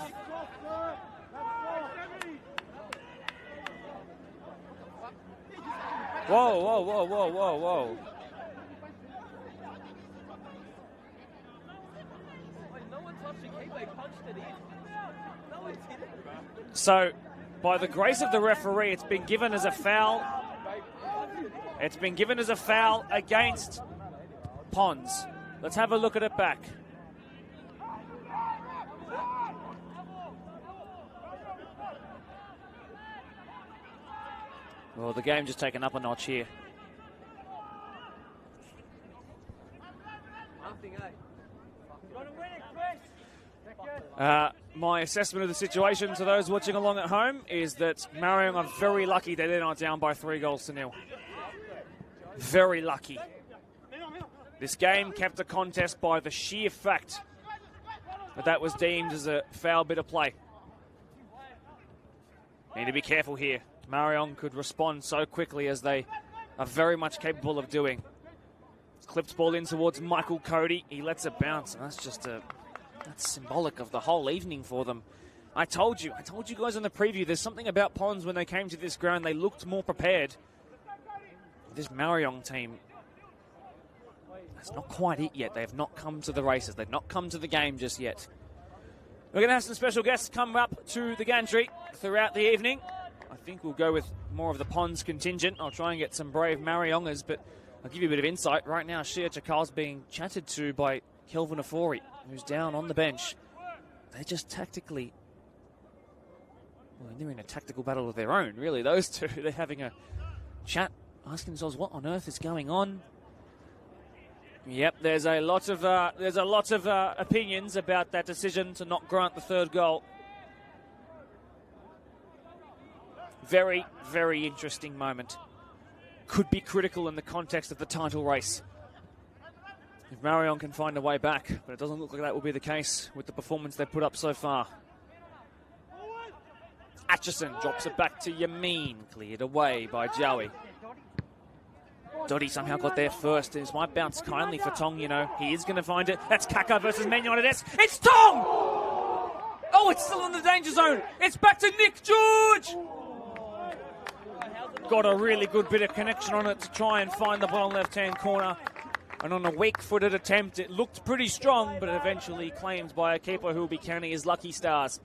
Whoa, whoa, whoa, whoa, whoa, whoa. So, by the grace of the referee, it's been given as a foul. It's been given as a foul against Pons. Let's have a look at it back. Well, the game just taken up a notch here. My assessment of the situation to those watching along at home is that Marayong are very lucky that they're not down by 3-0. Very lucky. This game kept a contest by the sheer fact that was deemed as a foul bit of play. Need to be careful here. Marayong could respond so quickly as they are very much capable of doing. Clipped ball in towards Michael Cody. He lets it bounce, and that's symbolic of the whole evening for them. I told you guys in the preview, there's something about Pons when they came to this ground, they looked more prepared. This Marayong team, that's not quite it yet. They have not come to the races. They've not come to the game just yet. We're going to have some special guests come up to the gantry throughout the evening. I think we'll go with more of the Pons contingent. I'll try and get some brave Marayongers, but I'll give you a bit of insight. Right now, Shia Chakal's being chatted to by Kelvin Afori, who's down on the bench. They're just tactically... Well, they're in a tactical battle of their own, really. Those two, they're having a chat, asking themselves what on earth is going on. Yep, there's a lot of opinions about that decision to not grant the third goal. Very, very interesting moment. Could be critical in the context of the title race. If Marayong can find a way back, but it doesn't look like that will be the case with the performance they've put up so far. Atchison drops it back to Yamin, cleared away by Joey. Dottie somehow got there first. This might bounce kindly for Tong, you know. He is going to find it. That's Kaka versus Menyonedes. It's Tong! Oh, it's still in the danger zone. It's back to Nick George! Got a really good bit of connection on it to try and find the ball left-hand corner. And on a weak-footed attempt, it looked pretty strong, but eventually claimed by a keeper who will be counting his lucky stars.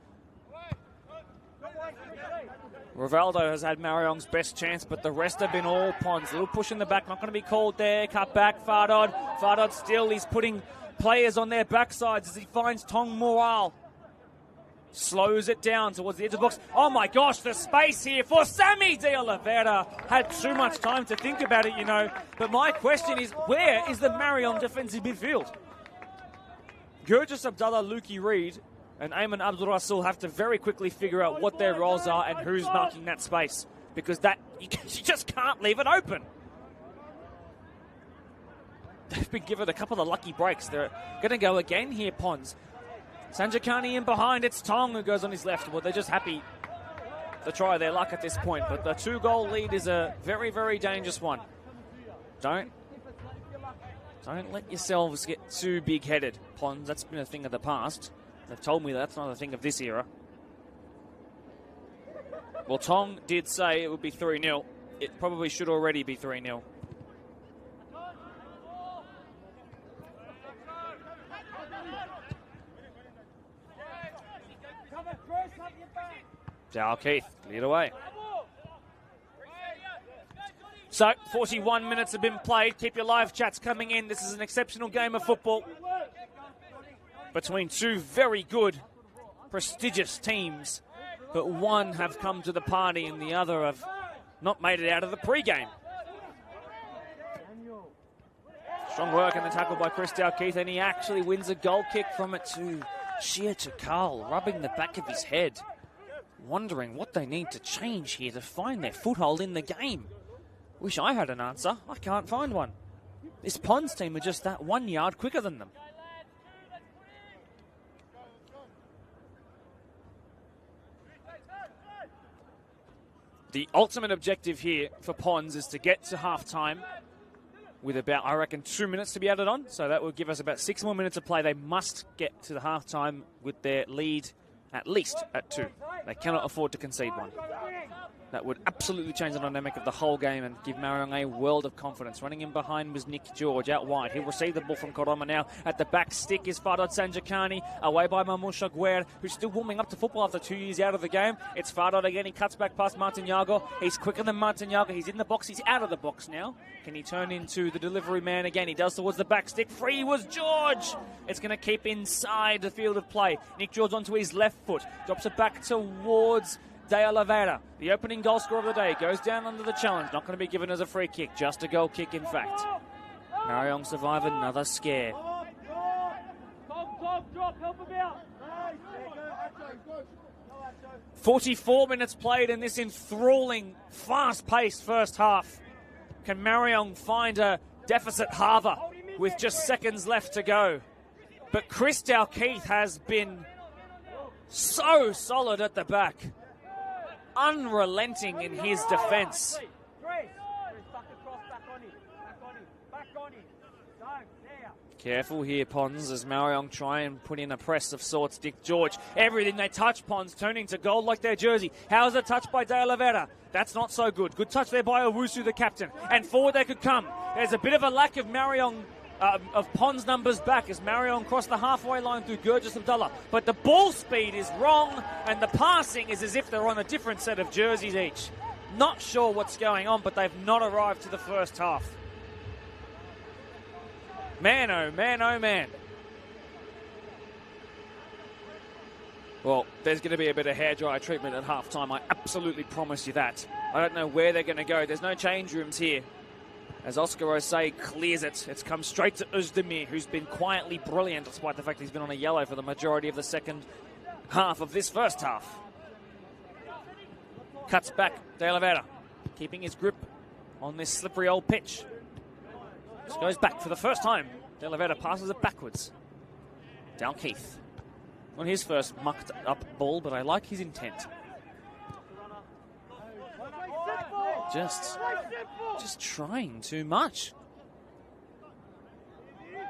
Rivaldo has had Marayong's best chance, but the rest have been all Pons. A little push in the back, not going to be called there. Cut back, Fardod. Fardod still, he's putting players on their backsides as he finds Tong Moral. Slows it down towards the edge of the box. Oh my gosh, the space here for Sammy De Oliveira. Had too much time to think about it, you know. But my question is, where is the Marayong defensive midfield? Gurgis Abdallah, Lukey Reid, and Ayman Abdul Rasul have to very quickly figure out what their roles are and who's marking that space. Because that you just can't leave it open. They've been given a couple of lucky breaks. They're going to go again here, Pons. Sanjakani in behind, it's Tong who goes on his left. Well, they're just happy to try their luck at this point. But the 2-goal lead is a very, very dangerous one. Don't let yourselves get too big-headed, Pons. That's been a thing of the past. They've told me that's not a thing of this era. Well, Tong did say it would be 3-0. It probably should already be 3-0. Dalkeith, cleared away. So, 41 minutes have been played. Keep your live chats coming in. This is an exceptional game of football between two very good, prestigious teams. But one have come to the party and the other have not made it out of the pre-game. Strong work in the tackle by Chris Dalkeith, and he actually wins a goal kick from it to Shia Chakal, rubbing the back of his head, wondering what they need to change here to find their foothold in the game. Wish I had an answer. I can't find one. This Ponds team are just that 1 yard quicker than them. The ultimate objective here for Ponds is to get to half-time with about, I reckon, 2 minutes to be added on. So that will give us about 6 more minutes of play. They must get to the half-time with their lead at least at 2. They cannot afford to concede one. That would absolutely change the dynamic of the whole game and give Marayong a world of confidence. Running in behind was Nick George out wide. He'll receive the ball from Koroma now. At the back stick is Fardod Sanjakani, away by Mamusha Guer, who's still warming up to football after 2 years out of the game. It's Fardod again. He cuts back past Martin Yago. He's quicker than Martin Yago. He's in the box. He's out of the box now. Can he turn into the delivery man again? He does towards the back stick. Free was George. It's going to keep inside the field of play. Nick George onto his left foot. Drops it back towards De Oliveira, the opening goal scorer of the day, goes down under the challenge. Not going to be given as a free kick, just a goal kick in fact. Marayong survive another scare. 44 minutes played in this enthralling, fast-paced first half. Can Marayong find a deficit halver with just seconds left to go? But Chris Dalkeith has been so solid at the back. Unrelenting in his defence. Careful here, Ponds, as Marayong try and put in a press of sorts. Nick George, everything they touch, Ponds, turning to gold like their jersey. How's the touch by De Oliveira? That's not so good. Good touch there by Owusu, the captain. And forward they could come. There's a bit of a lack of Marayong of Ponds' numbers back as Marayong crossed the halfway line through Gurgis Abdullah. But the ball speed is wrong, and the passing is as if they're on a different set of jerseys each. Not sure what's going on, but they've not arrived to the first half. Man, oh man, oh man. Well, there's going to be a bit of hairdryer treatment at halftime. I absolutely promise you that. I don't know where they're going to go. There's no change rooms here. As Oscar Osei clears it, it's come straight to Özdemir, who's been quietly brilliant despite the fact he's been on a yellow for the majority of the second half of this first half. Cuts back, De Oliveira, keeping his grip on this slippery old pitch. Just goes back for the first time. De Oliveira passes it backwards. Dalkeith on his first mucked up ball, but I like his intent. Just trying too much.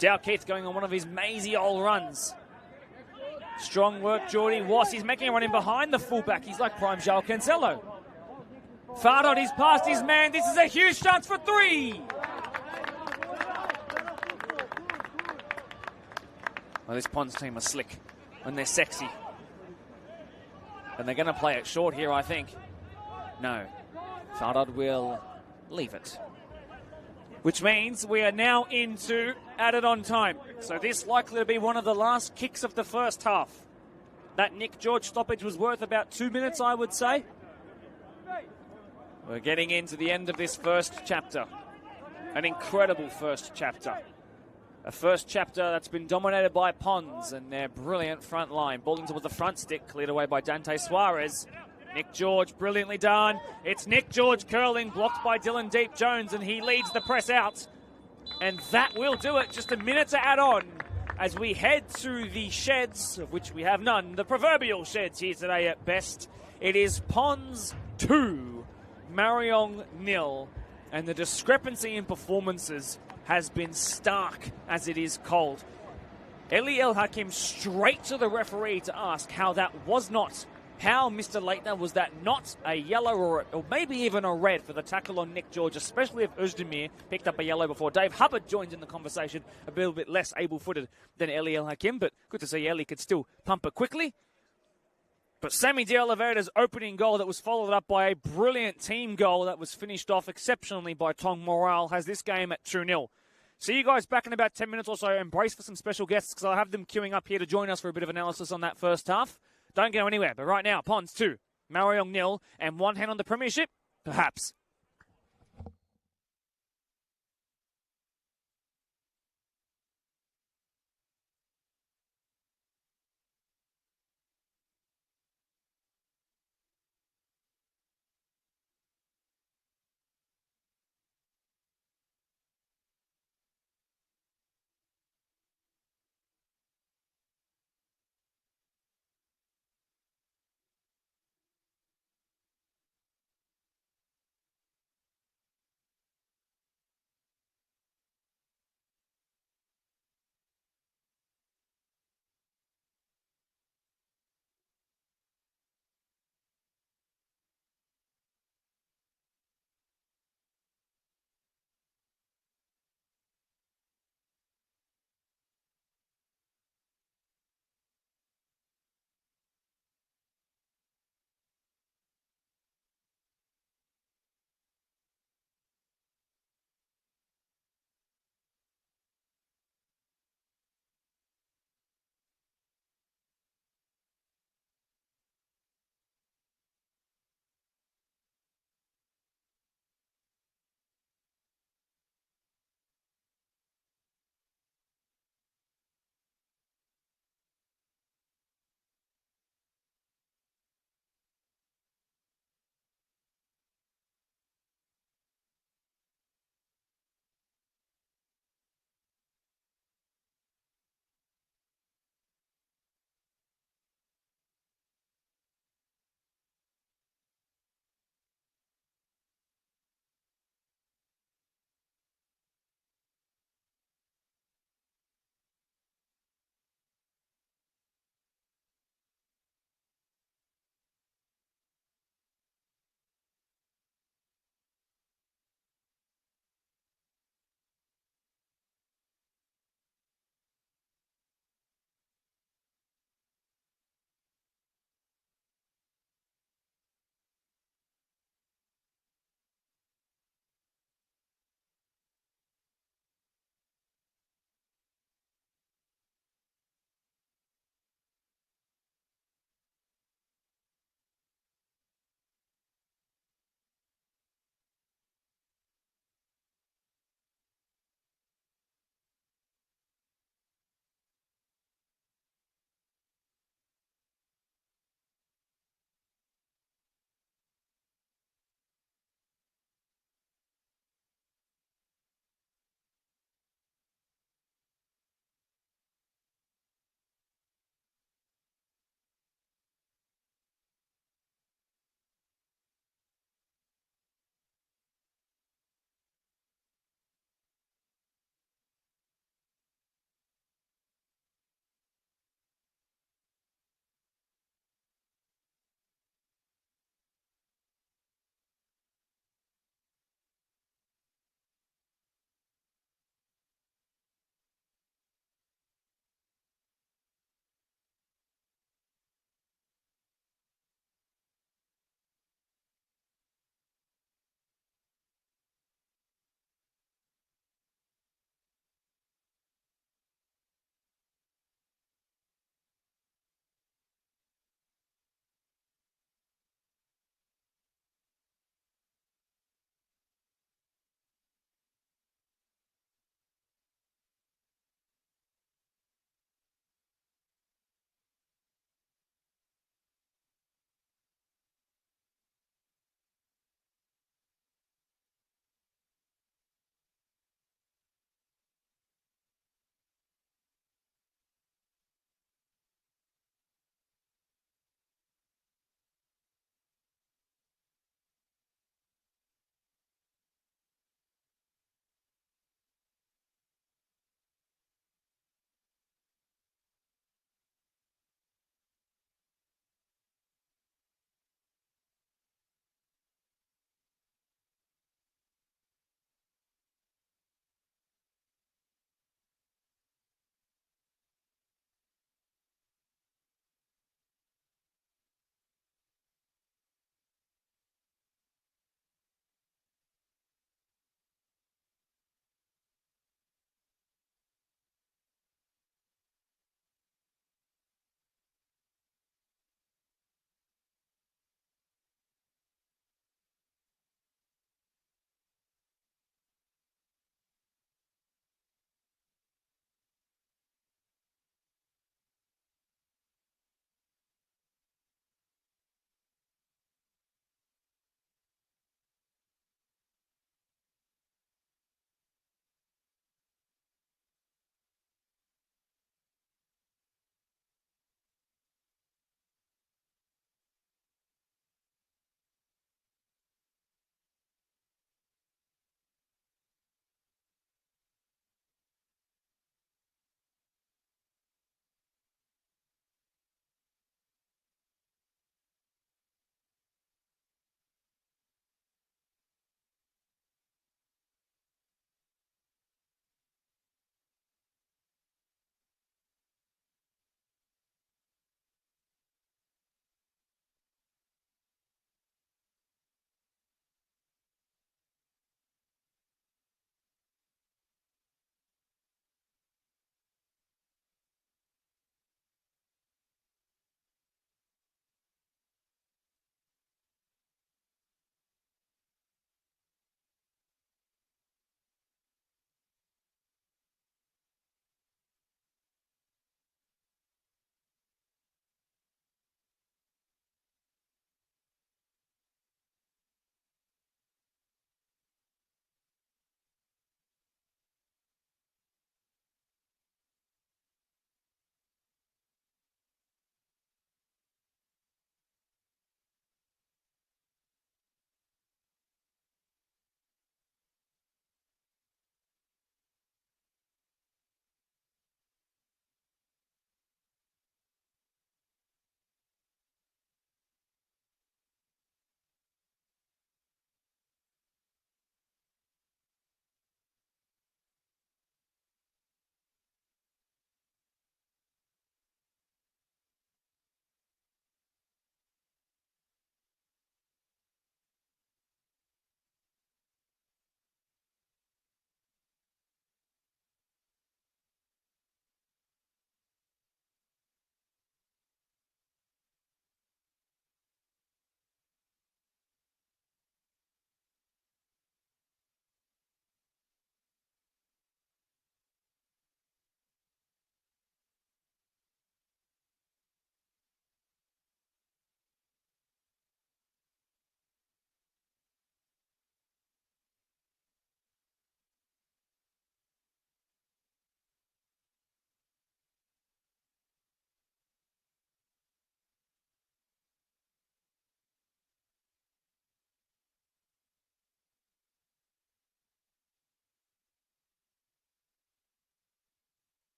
Dalkeith going on one of his mazy old runs. Strong work, Geordie Wass. He's making a run in behind the fullback. He's like prime João Cancelo. Fardod, he's past his man. This is a huge chance for 3. Well, this Ponds team are slick and they're sexy. And they're going to play it short here, I think. No. Fardod will leave it. Which means we are now into added on time. So this likely to be one of the last kicks of the first half. That Nick George stoppage was worth about 2 minutes, I would say. We're getting into the end of this first chapter. An incredible first chapter. A first chapter that's been dominated by Ponds and their brilliant front line. Ball towards the front stick, cleared away by Dante Suarez. Nick George, brilliantly done. It's Nick George curling, blocked by Dylan Deep Jones, and he leads the press out. And that will do it. Just a minute to add on as we head to the sheds, of which we have none. The proverbial sheds here today at best. It is Ponds 2, Marayong 0. And the discrepancy in performances has been stark as it is cold. Eli El Hakim straight to the referee to ask how that was not. How, Mr. Leitner, was that not a yellow or maybe even a red for the tackle on Nick George, especially if Özdemir picked up a yellow before. Dave Hubbard joins in the conversation, a little bit less able-footed than Eli El Hakim, but good to see Eli could still pump it quickly. But Sammy De Oliveira's opening goal that was followed up by a brilliant team goal that was finished off exceptionally by Tong Morale has this game at 2-0. See you guys back in about 10 minutes or so. Embrace for some special guests because I'll have them queuing up here to join us for a bit of analysis on that first half. Don't go anywhere. But right now, Ponds 2, Marayong 0, and one hand on the premiership. Perhaps.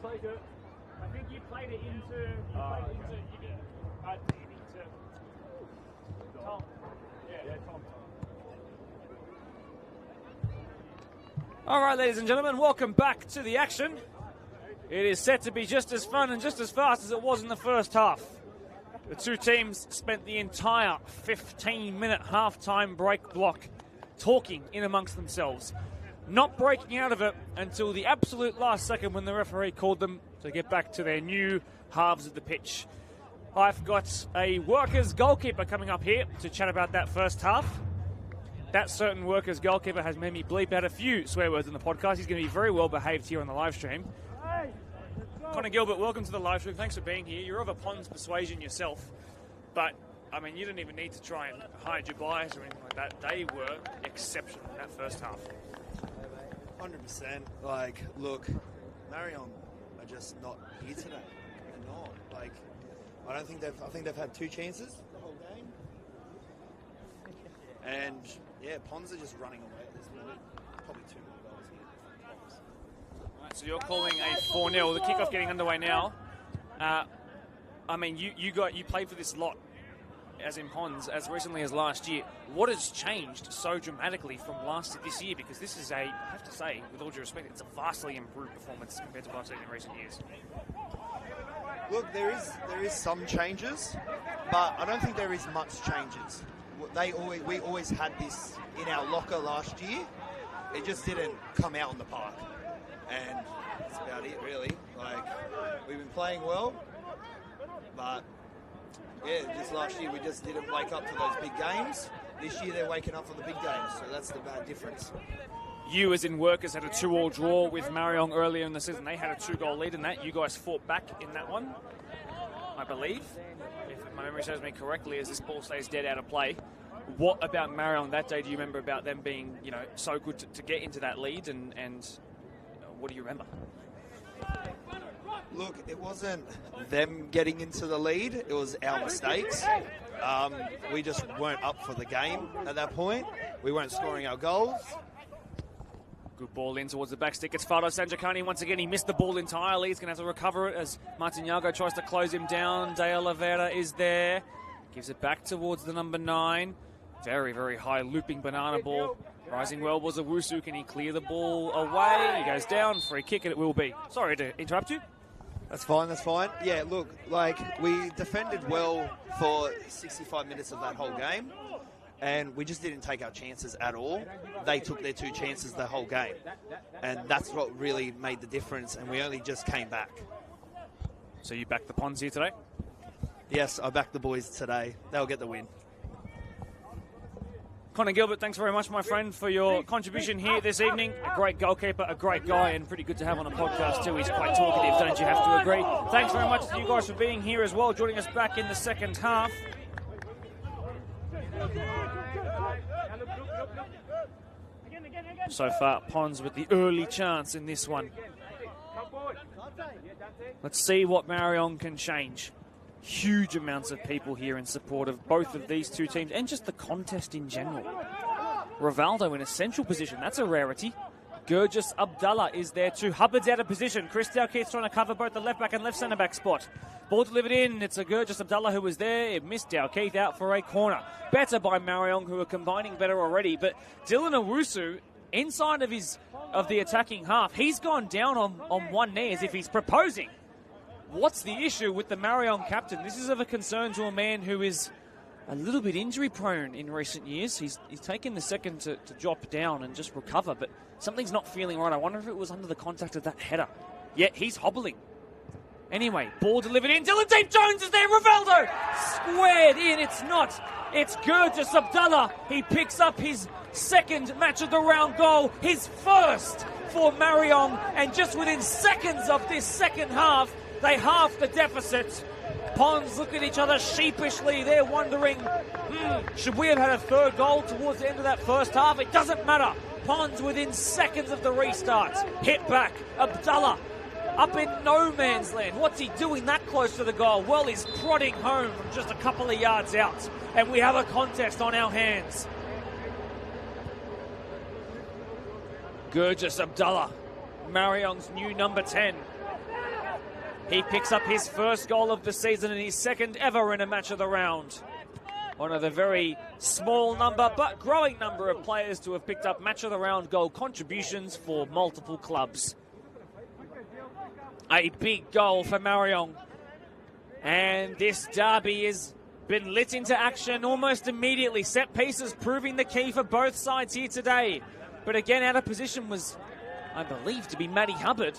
take it. I think you played it into. Tom. Yeah, Tom. All right, ladies and gentlemen, welcome back to the action. It is set to be just as fun and just as fast as it was in the first half. The two teams spent the entire 15-minute half-time break block talking in amongst themselves, not breaking out of it until the absolute last second when the referee called them to get back to their new halves of the pitch. I've got a Workers goalkeeper coming up here to chat about that first half. That certain Workers goalkeeper has made me bleep out a few swear words in the podcast. He's going to be very well behaved here on the live stream. Connor Gilbert, welcome to the live stream. Thanks for being here. You're of a Pons persuasion yourself, but I mean, you didn't even need to try and hide your bias or anything like that. They were exceptional in that first half. 100%. Like, look, Marayong are just not here today. They're not. Like, I think they've had two chances the whole game. And yeah, Pons are just running away at this moment. Probably 2 more goals here. Right, so you're calling a 4-0. The kickoff getting underway now. I mean, you played for this lot, as in Pons, as recently as last year. What has changed so dramatically from last to this year? Because this is I have to say, with all due respect, it's a vastly improved performance compared to what I've seen in recent years. Look, there is some changes, but I don't think there is much changes. We always had this in our locker last year. It just didn't come out on the park, and that's about it, really. Like, we've been playing well, but yeah, this last year we just didn't wake up to those big games. This year they're waking up for the big games, so that's the bad difference. You, as in Workers, had a 2-2 draw with Marayong earlier in the season. They had a 2-goal lead in that. You guys fought back in that one, I believe, if my memory serves me correctly, as this ball stays dead out of play. What about Marayong that day do you remember about them being, so good to get into that lead, and what do you remember? Look, it wasn't them getting into the lead, it was our mistakes. We just weren't up for the game at that point. We weren't scoring our goals. Good ball in towards the back stick. It's Fado Sanjakani once again. He missed the ball entirely. He's going to have to recover it as Martin Yago tries to close him down. De Oliveira is there. Gives it back towards the number 9. Very, very high looping banana ball. Rising well was Owusu. Can he clear the ball away? He goes down. Free kick, and it will be. Sorry to interrupt you. That's fine. Yeah, look, we defended well for 65 minutes of that whole game, and we just didn't take our chances at all. They took their 2 chances the whole game, and that's what really made the difference, and we only just came back. So you backed the Pons here today? Yes, I backed the boys today. They'll get the win. Connor Gilbert, thanks very much, my friend, for your contribution here this evening. A great goalkeeper, a great guy, and pretty good to have on a podcast too. He's quite talkative, don't you have to agree? Thanks very much to you guys for being here as well, joining us back in the second half. So far, Pons with the early chance in this one. Let's see what Marayong can change. Huge amounts of people here in support of both of these two teams and just the contest in general. Rivaldo in a central position, that's a rarity. Gurgis Abdallah is there too. Hubbard's out of position. Chris Dalkeith's trying to cover both the left back and left centre back spot. Ball delivered in. It's a Gurgis Abdallah who was there. It missed Dalkeith out for a corner. Better by Marayong, who are combining better already. But Dylan Owusu, inside of the attacking half, he's gone down on one knee as if he's proposing. What's the issue with the Marayong captain? This is of a concern to a man who is a little bit injury prone in recent years. He's taken the second to drop down and just recover, but something's not feeling right. I wonder if it was under the contact of that header. Yet he's hobbling. Anyway, ball delivered in. Dylan Deep Jones is there. Rivaldo squared in. It's not. It's Gurgis Abdallah. He picks up his second match of the round goal. His first for Marayong. And just within seconds of this second half, they halved the deficit. Pons look at each other sheepishly. They're wondering, should we have had a third goal towards the end of that first half? It doesn't matter. Pons within seconds of the restart. Hit back. Abdallah up in no man's land. What's he doing that close to the goal? Well, he's prodding home from just a couple of yards out. And we have a contest on our hands. Gurgis Abdallah, Marayong's new number 10. He picks up his first goal of the season and his second ever in a match of the round. One of the very small number but growing number of players to have picked up match of the round goal contributions for multiple clubs. A big goal for Marayong. And this derby has been lit into action almost immediately. Set pieces proving the key for both sides here today. But again, out of position was, I believe, to be Matty Hubbard.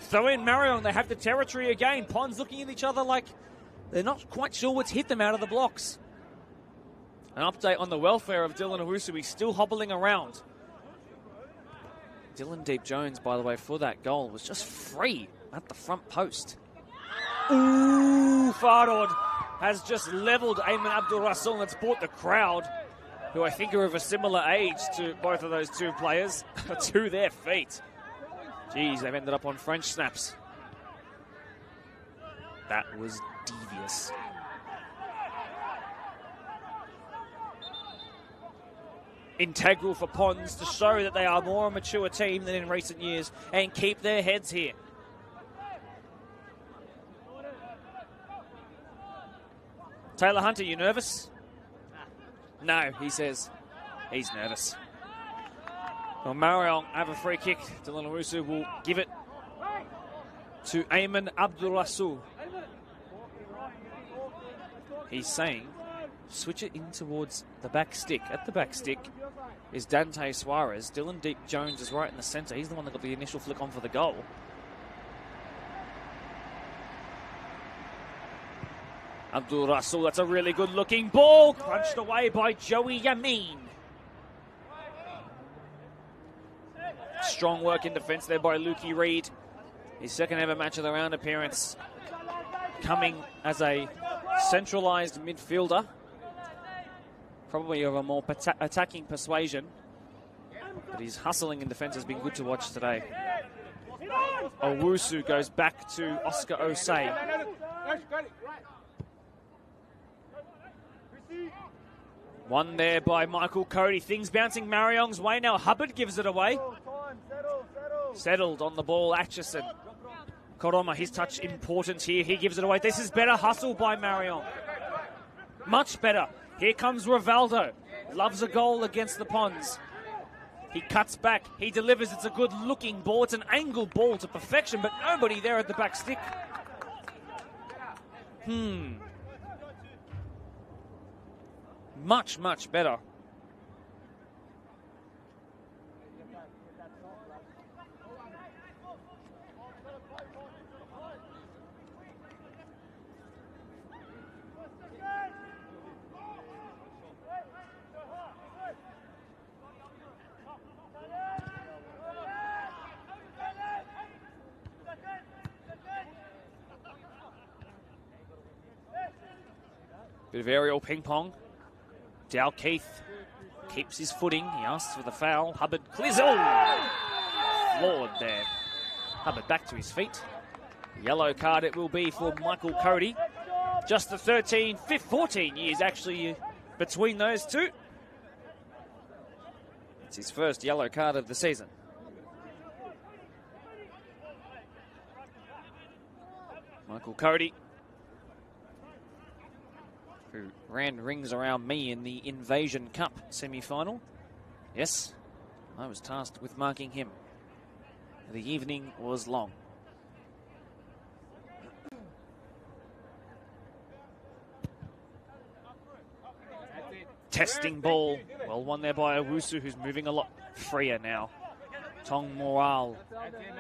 Throw in Marayong, they have the territory again. Ponds looking at each other like they're not quite sure what's hit them out of the blocks. An update on the welfare of Dylan Owusu. He's still hobbling around. Dylan Deep Jones, by the way, for that goal was just free at the front post. Ooh, Fardord has just levelled Ayman Abdul Rasul, and it's brought the crowd, who I think are of a similar age to both of those two players, to their feet. Jeez, they've ended up on French snaps. That was devious. Integral for Ponds to show that they are more a mature team than in recent years and keep their heads here. Taylor Hunter, you nervous? No, he says he's nervous. Well, Marayong have a free kick. Dylan Owusu will give it to Ayman Abdul Rasul. He's saying, switch it in towards the back stick. At the back stick is Dante Suarez. Dylan Deep Jones is right in the centre. He's the one that got the initial flick on for the goal. Abdul Rasul, that's a really good looking ball. Crunched away by Joey Yamin. Strong work in defence there by Lukey Reid. His second ever match of the round appearance, coming as a centralised midfielder. Probably of a more attacking persuasion. But his hustling in defence has been good to watch today. Owusu goes back to Oscar Osei. One there by Michael Cody. Things bouncing Marayong's way now. Hubbard gives it away. Settled on the ball, Atchison. Koroma, his touch important here. He gives it away. This is better hustle by Marayong. Much better. Here comes Rivaldo. Loves a goal against the Ponds. He cuts back. He delivers. It's a good looking ball. It's an angled ball to perfection, but nobody there at the back stick. Much, much better. Bit of aerial ping pong. Dow Keith keeps his footing. He asks for the foul. Hubbard clears it. Floored there. Hubbard back to his feet. Yellow card it will be for Michael Cody. Just the 14 years actually between those two. It's his first yellow card of the season. Michael Cody, who ran rings around me in the Invasion Cup semi-final. Yes, I was tasked with marking him. The evening was long. Testing ball. Well won there by Owusu, who's moving a lot freer now. Tong Moral,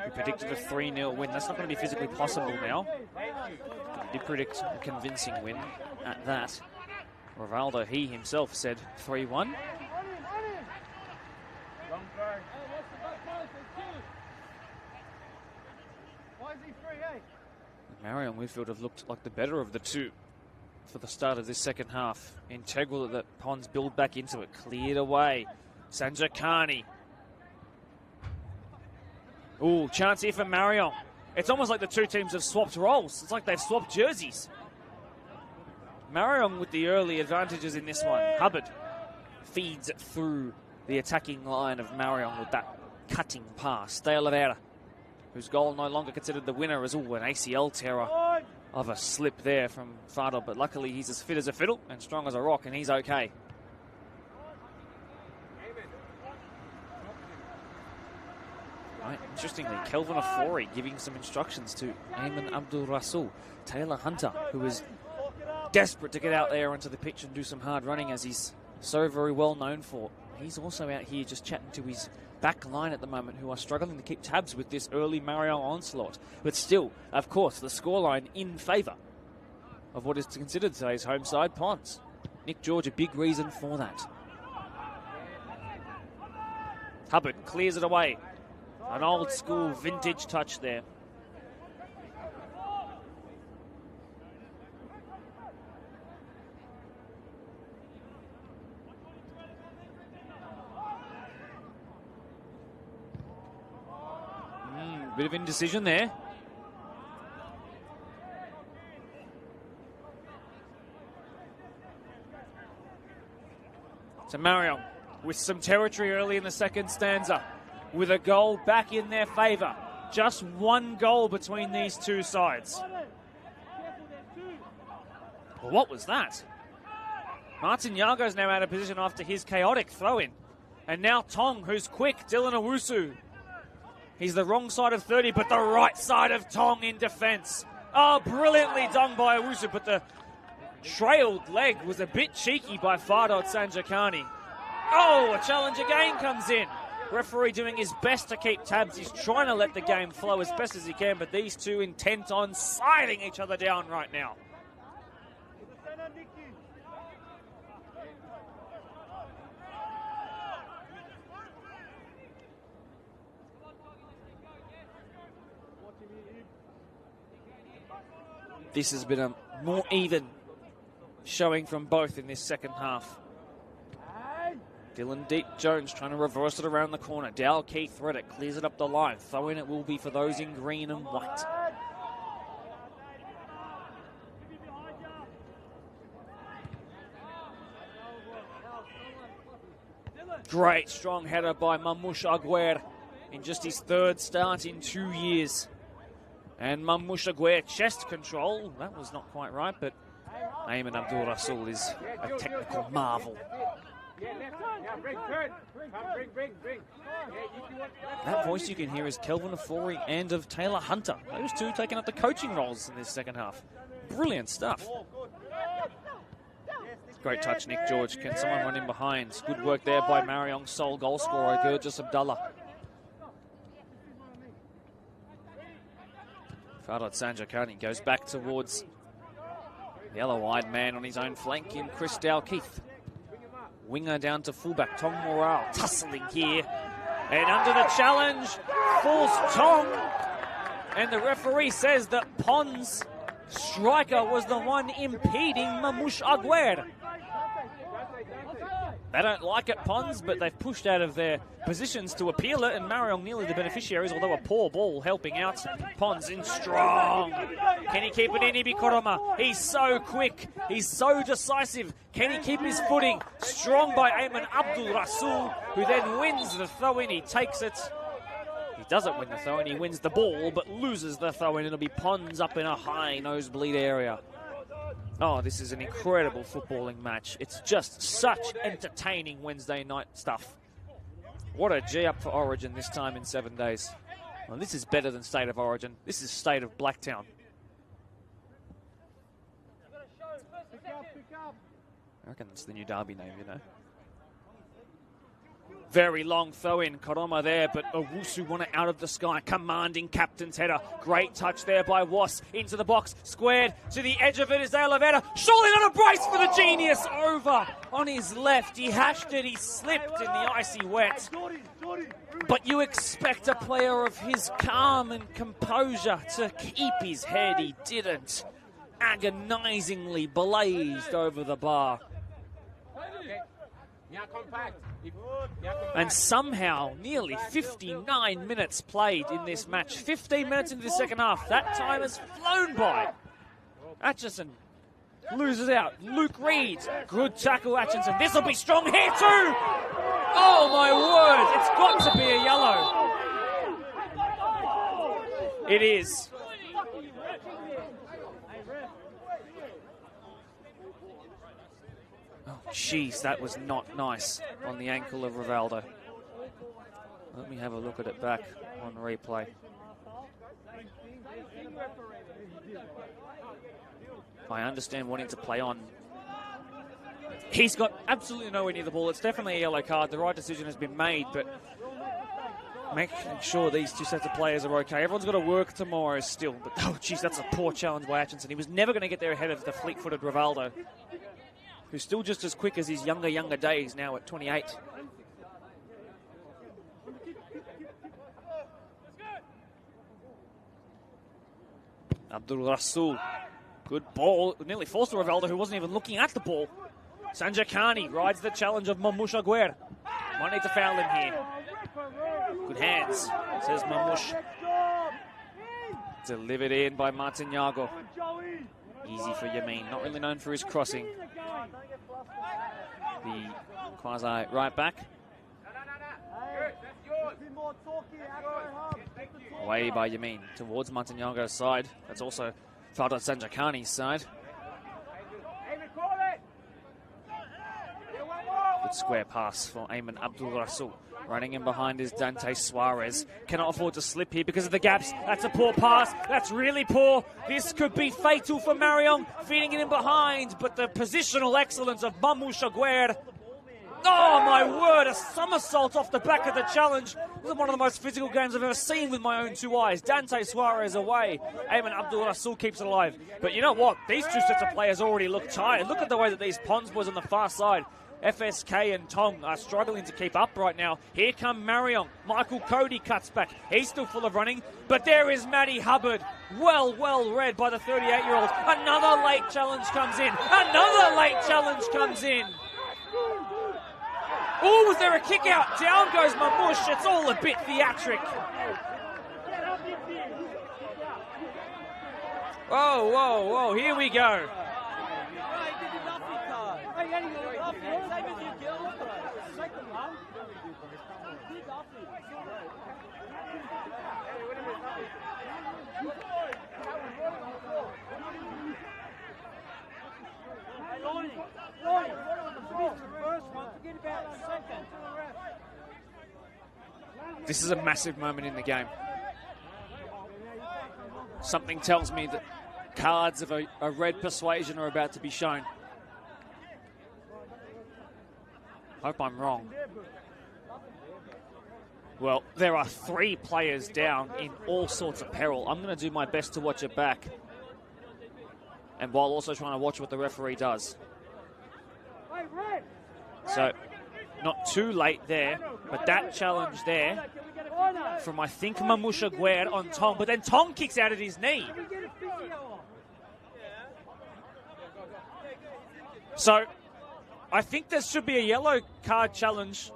who predicted a 3-0 win. That's not going to be physically possible now. He did predict a convincing win at that. Rivaldo, he himself said 3-1. Marayong midfield have looked like the better of the two for the start of this second half. Integral that Ponds build back into it. Cleared away. Sanjakani. Ooh, chance here for Marayong. It's almost like the two teams have swapped roles. It's like they've swapped jerseys. Marayong with the early advantages in this one. Hubbard feeds through the attacking line of Marayong with that cutting pass. De Oliveira whose goal no longer considered the winner, as an ACL terror of a slip there from Fardal, but luckily he's as fit as a fiddle and strong as a rock, and he's okay. Right, interestingly, Kelvin Ofori giving some instructions to Ayman Abdul Rasul. Taylor Hunter, who is desperate to get out there onto the pitch and do some hard running, as he's so very well known for. He's also out here just chatting to his back line at the moment, who are struggling to keep tabs with this early Marayong onslaught. But still, of course, the scoreline in favour of what is considered today's home side, Ponds. Nick George, a big reason for that. Hubbard clears it away. An old school vintage touch there. Bit of indecision there. So Marayong with some territory early in the second stanza, with a goal back in their favour. Just one goal between these two sides. Well, what was that? Martin Yago's now out of position after his chaotic throw-in. And now Tong, who's quick, Dylan Owusu. He's the wrong side of 30, but the right side of Tong in defence. Oh, brilliantly done by Owusu, but the trailed leg was a bit cheeky by Fardot Sanjakani. Oh, a challenge again comes in. Referee doing his best to keep tabs. He's trying to let the game flow as best as he can, but these two intent on sliding each other down right now. This has been a more even showing from both in this second half. Dylan Deep Jones trying to reverse it around the corner. Dal Keith read it, clears it up the line. Throw in it will be for those in green and white. Great strong header by Mamush Aguer in just his third start in 2 years. And Mamush Aguer chest control. That was not quite right, but Ayman Abdul Rasul is a technical marvel. That voice you can hear is Kelvin Ofori and of Taylor Hunter. Those two taking up the coaching roles in this second half. Brilliant stuff. Great touch, Nick George. Can someone run in behind? Good work there by Marayong's sole goal scorer, Gurjas Abdullah. Fardot Sanjakani goes back towards the yellow-eyed man on his own flank in Chris Dalkeith. Winger down to fullback, Tong Morale tussling here. And under the challenge, falls Tong. And the referee says that Pond's striker was the one impeding Mamush Aguer. They don't like it, Ponds, but they've pushed out of their positions to appeal it, and Marayong nearly the beneficiaries, although a poor ball helping out. Ponds in strong. Can he keep it in, Ibi Koroma? He's so quick. He's so decisive. Can he keep his footing? Strong by Ayman Abdul Rasul, who then wins the throw-in. He takes it. He doesn't win the throw-in. He wins the ball, but loses the throw-in. It'll be Ponds up in a high nosebleed area. Oh, this is an incredible footballing match. It's just such entertaining Wednesday night stuff. What a G up for Origin this time in 7 days. Well, this is better than State of Origin. This is State of Blacktown. I reckon it's the new derby name, you know. Very long throw-in, Koroma there, but Owusu won it out of the sky. Commanding captain's header. Great touch there by Was. Into the box, squared to the edge of it is De Oliveira. Surely not a brace for the genius. Over on his left. He hashed it, he slipped in the icy wet. But you expect a player of his calm and composure to keep his head. He didn't. Agonizingly blazed over the bar. And somehow, nearly 59 minutes played in this match. 15 minutes into the second half. That time has flown by. Atchison loses out. Luke Reed. Good tackle, Atchison. This will be strong here too. Oh, my word. It's got to be a yellow. It is. Oh, jeez, that was not nice on the ankle of Rivaldo. Let me have a look at it back on replay. I understand wanting to play on. He's got absolutely nowhere near the ball. It's definitely a yellow card. The right decision has been made, but making sure these two sets of players are okay. Everyone's got to work tomorrow still. But, oh, geez, that's a poor challenge by Atchison. He was never going to get there ahead of the fleet-footed Rivaldo, who's still just as quick as his younger days now at 28. Abdul Rasul. Good ball. Nearly forced to Rivaldo, who wasn't even looking at the ball. Sanjakani rides the challenge of Mamouche Aguirre. Might need to foul him here. Good hands, says Mamouche. Delivered in by Martin Yago. Easy for Yamin. Not really known for his crossing. The quasi right back. Away by Yamin towards Martin Yago's side. That's also Fardat Sanjakani's side. Good square pass for Ayman Abdul Rasul. Running in behind is Dante Suarez. Cannot afford to slip here because of the gaps. That's a poor pass. That's really poor. This could be fatal for Marayong. Feeding it in behind, but the positional excellence of Mamouche Aguirre. Oh, my word, a somersault off the back of the challenge. This is one of the most physical games I've ever seen with my own two eyes. Dante Suarez away. Ayman Abdul Rasul keeps it alive. But you know what? These two sets of players already look tired. Look at the way that these Pons boys on the far side, FSK and Tong, are struggling to keep up right now. Here come Marayong. Michael Cody cuts back. He's still full of running. But there is Matty Hubbard. Well read by the 38-year-old. Another late challenge comes in. Another late challenge comes in. Oh, was there a kick out? Down goes Mamouche. It's all a bit theatric. Whoa. Here we go. This is a massive moment in the game. Something tells me that cards of a red persuasion are about to be shown. Hope I'm wrong. Well, there are 3 players down in all sorts of peril. I'm going to do my best to watch it back, and while also trying to watch what the referee does. So, not too late there, but that challenge there from, I think, Mamouche Aguirre on Tong. But then Tong kicks out at his knee. So, I think there should be a yellow card challenge,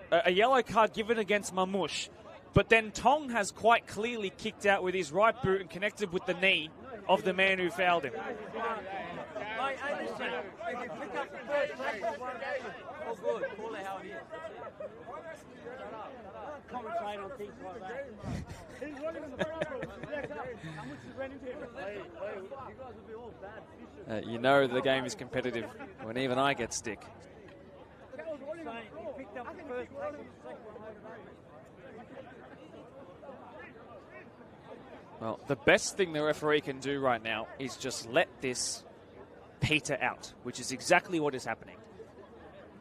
a yellow card given against Mamouche. But then Tong has quite clearly kicked out with his right boot and connected with the knee of the man who fouled him. You know the game is competitive when even I get stick. Well, the best thing the referee can do right now is just let this peter out, which is exactly what is happening.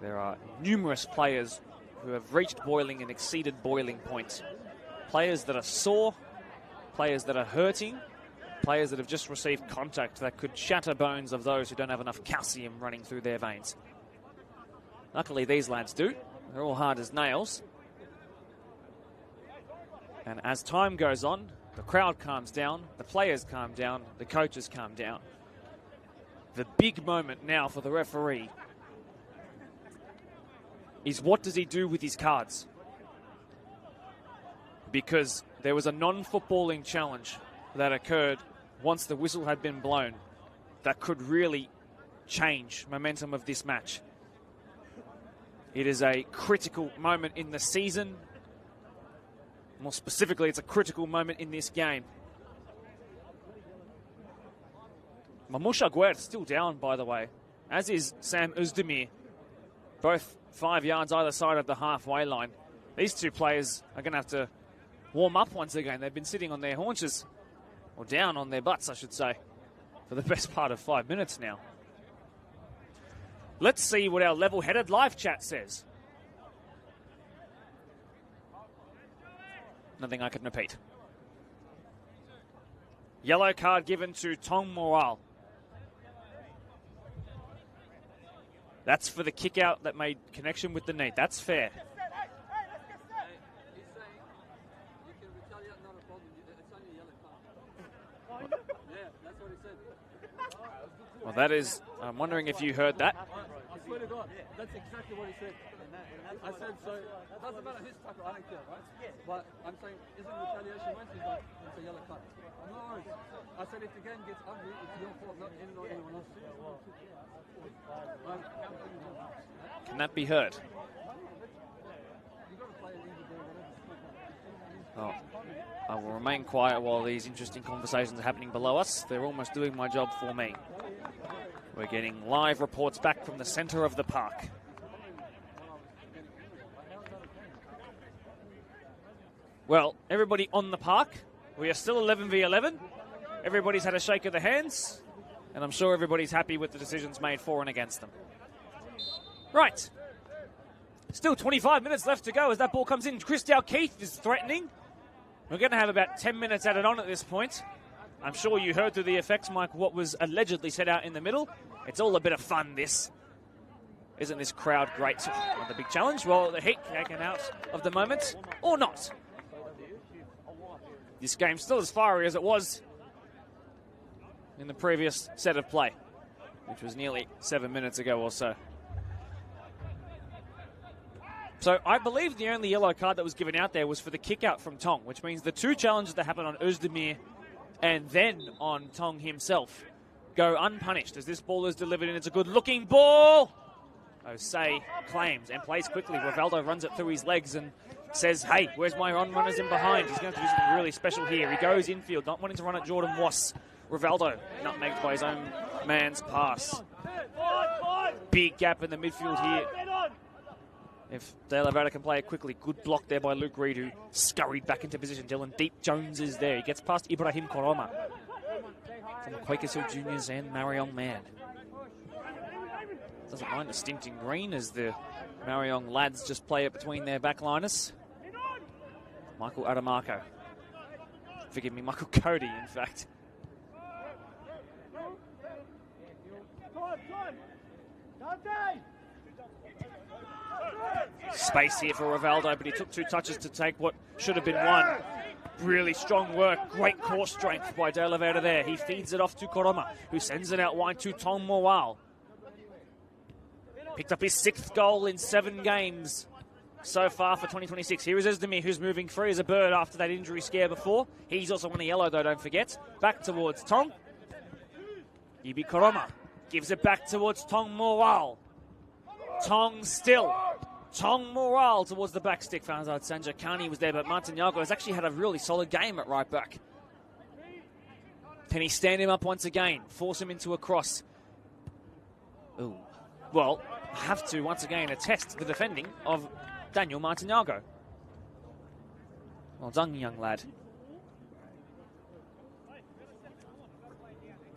There are numerous players who have reached boiling and exceeded boiling points. Players that are sore, players that are hurting, players that have just received contact that could shatter bones of those who don't have enough calcium running through their veins. Luckily, these lads do. They're all hard as nails. And as time goes on, the crowd calms down, the players calm down, the coaches calm down. The big moment now for the referee is what does he do with his cards? Because there was a non-footballing challenge that occurred once the whistle had been blown that could really change momentum of this match. It is a critical moment in the season. More specifically, it's a critical moment in this game. Mamusha Guert still down, by the way, as is Sam Özdemir. Both 5 yards either side of the halfway line. These two players are going to have to warm up once again. They've been sitting on their haunches, or down on their butts, I should say, for the best part of 5 minutes now. Let's see what our level-headed live chat says. Nothing I can repeat. Yellow card given to Tong Moral. That's for the kick out that made connection with the knee. That's fair. Well, that is, I'm wondering if you heard that. I swear to God, that's exactly what he said. I said, so, it doesn't matter who's tackle, I don't care, right? But I'm saying, isn't retaliation once? He's like, it's a yellow card. No worries. I said, if the game gets ugly, it's your fault, not anyone else. Can that be heard? Oh, I will remain quiet while these interesting conversations are happening below us. They're almost doing my job for me. We're getting live reports back from the centre of the park. Well, everybody on the park. We are still 11v11. Everybody's had a shake of the hands, and I'm sure everybody's happy with the decisions made for and against them. Right. Still 25 minutes left to go as that ball comes in. Chris Dalkeith is threatening. We're going to have about 10 minutes added on at this point. I'm sure you heard through the effects, Mike, what was allegedly set out in the middle. It's all a bit of fun, this. Isn't this crowd great? The big challenge. Well, the heat taken out of the moment, or not. This game's still as fiery as it was in the previous set of play, which was nearly 7 minutes ago or so. So I believe the only yellow card that was given out there was for the kick out from Tong, which means the two challenges that happened on Özdemir and then on Tong himself go unpunished as this ball is delivered, and it's a good-looking ball. Osei claims and plays quickly. Rivaldo runs it through his legs and says, hey, where's my runners in behind? He's going to have to do something really special here. He goes infield, not wanting to run at Jordan Wass. Rivaldo nutmegged by his own man's pass. Big gap in the midfield here. If De La Vera can play it quickly. Good block there by Luke Reid, who scurried back into position. Dylan Deep Jones is there. He gets past Ibrahim Koroma from the Quakers Hill Juniors and Marayong man. Doesn't mind a stint in green as the Marayong lads just play it between their backliners. Michael Adamarco. Forgive me, Michael Cody, in fact. Space here for Rivaldo, but he took two touches to take what should have been one. Really strong work, great core strength by De La Vera there. He feeds it off to Koroma, who sends it out wide to Tong Moal. Picked up his 6th goal in 7 games so far for 2026. Here is Özdemir, who's moving free as a bird after that injury scare before. He's also on a yellow, though, don't forget. Back towards Tong. Ibi Koroma gives it back towards Tong Moal. Tong still. Tong Moral towards the back stick. Found out Sanjakani was there, but Martinyago has actually had a really solid game at right back. Can he stand him up once again? Force him into a cross. Ooh. Well, have to once again attest the defending of Daniel Martinyago. Well done, young lad.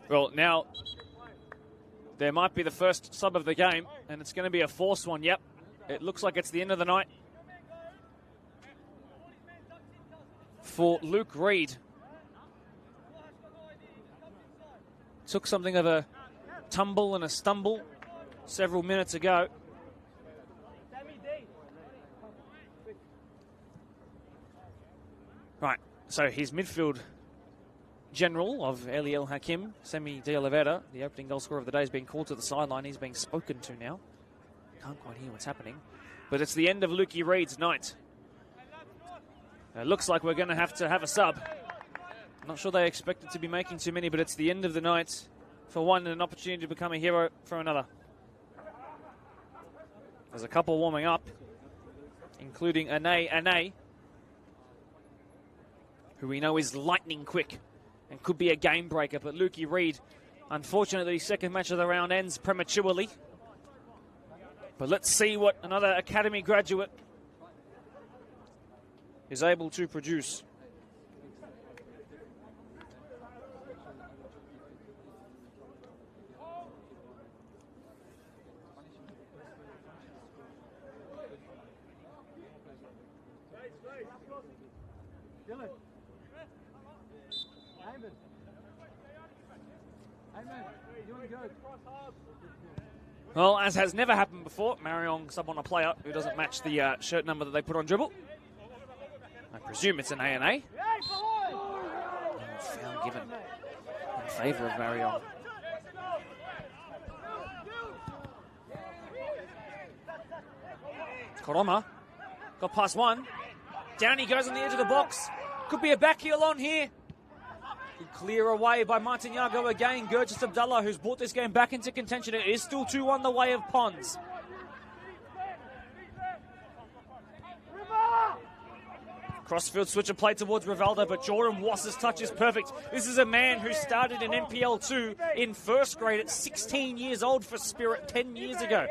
Well, now there might be the first sub of the game, and it's going to be a forced one. Yep. It looks like it's the end of the night for Luke Reid. Took something of a tumble and a stumble several minutes ago. Right, so his midfield general of Eliel Hakim, Semi De Oliveira, the opening goal scorer of the day, has been called to the sideline. He's being spoken to now. Can't quite hear what's happening. But it's the end of Lukey Reid's night. It looks like we're going to have a sub. I'm not sure they expected to be making too many, but it's the end of the night for one and an opportunity to become a hero for another. There's a couple warming up, including Ane, who we know is lightning quick and could be a game breaker. But Lukey Reid Unfortunately, second match of the round ends prematurely. But let's see what another academy graduate is able to produce. Well, as has never happened before, Marayong sub on a player who doesn't match the shirt number that they put on dribble. I presume it's an A&A. Foul given in favour of Marayong. Koroma got past one. Down he goes on the edge of the box. Could be a back heel on here. Good clear away by Martin Yago again. Gurjis Abdullah, who's brought this game back into contention. It is still 2-1 the way of Pons. Crossfield switcher play towards Rivaldo, but Jordan Wass's touch is perfect. This is a man who started in NPL 2 in first grade at 16 years old for Spirit 10 years ago.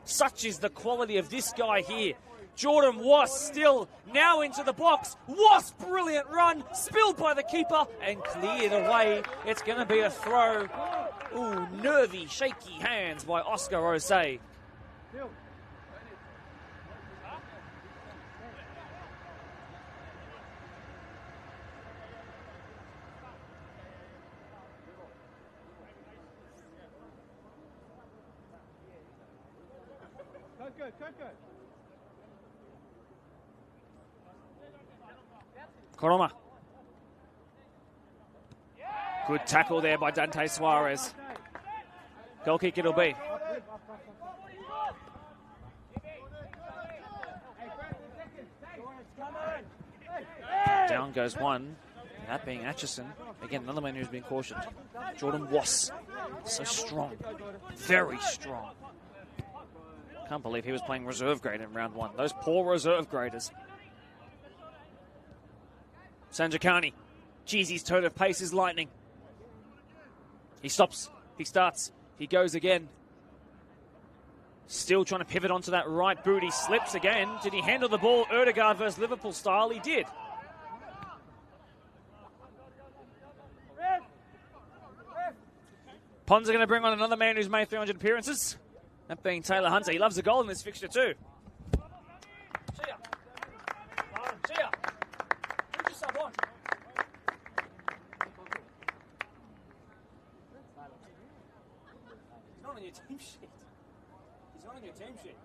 Such is the quality of this guy here. Jordan Wass still now into the box. Wass, brilliant run, spilled by the keeper and cleared away. It's going to be a throw. Ooh, nervy, shaky hands by Oscar Osei. Koroma. Good tackle there by Dante Suarez. Goal kick it'll be. Down goes one. That being Atchison. Again, another man who's been cautioned. Jordan Wass. So strong. Very strong. Can't believe he was playing reserve grade in round one. Those poor reserve graders. Sanjakani. Geez, his turn of pace is lightning. He stops. He starts. He goes again. Still trying to pivot onto that right boot. He slips again. Did he handle the ball Erdegaard versus Liverpool style? He did. Pons are going to bring on another man who's made 300 appearances. That being Taylor Hunter. He loves a goal in this fixture too. Team sheet. He's not on your team sheet.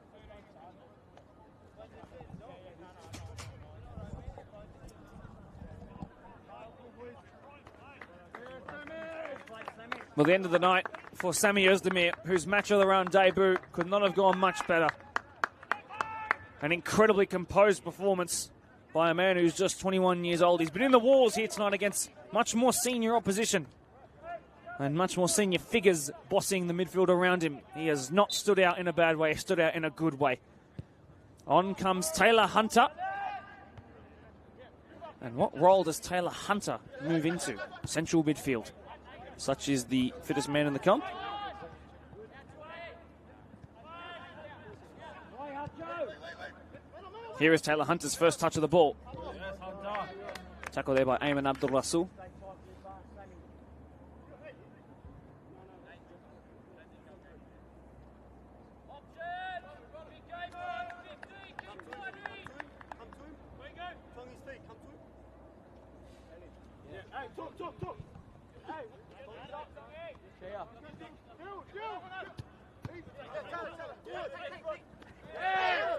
Well, the end of the night for Sami Özdemir, whose match of the round debut could not have gone much better. An incredibly composed performance by a man who's just 21 years old. He's been in the walls here tonight against much more senior opposition. And much more senior figures bossing the midfield around him. He has not stood out in a bad way, stood out in a good way. On comes Taylor Hunter. And what role does Taylor Hunter move into? Central midfield. Such is the fittest man in the comp. Here is Taylor Hunter's first touch of the ball. Tackle there by Ayman Abdul Rasul.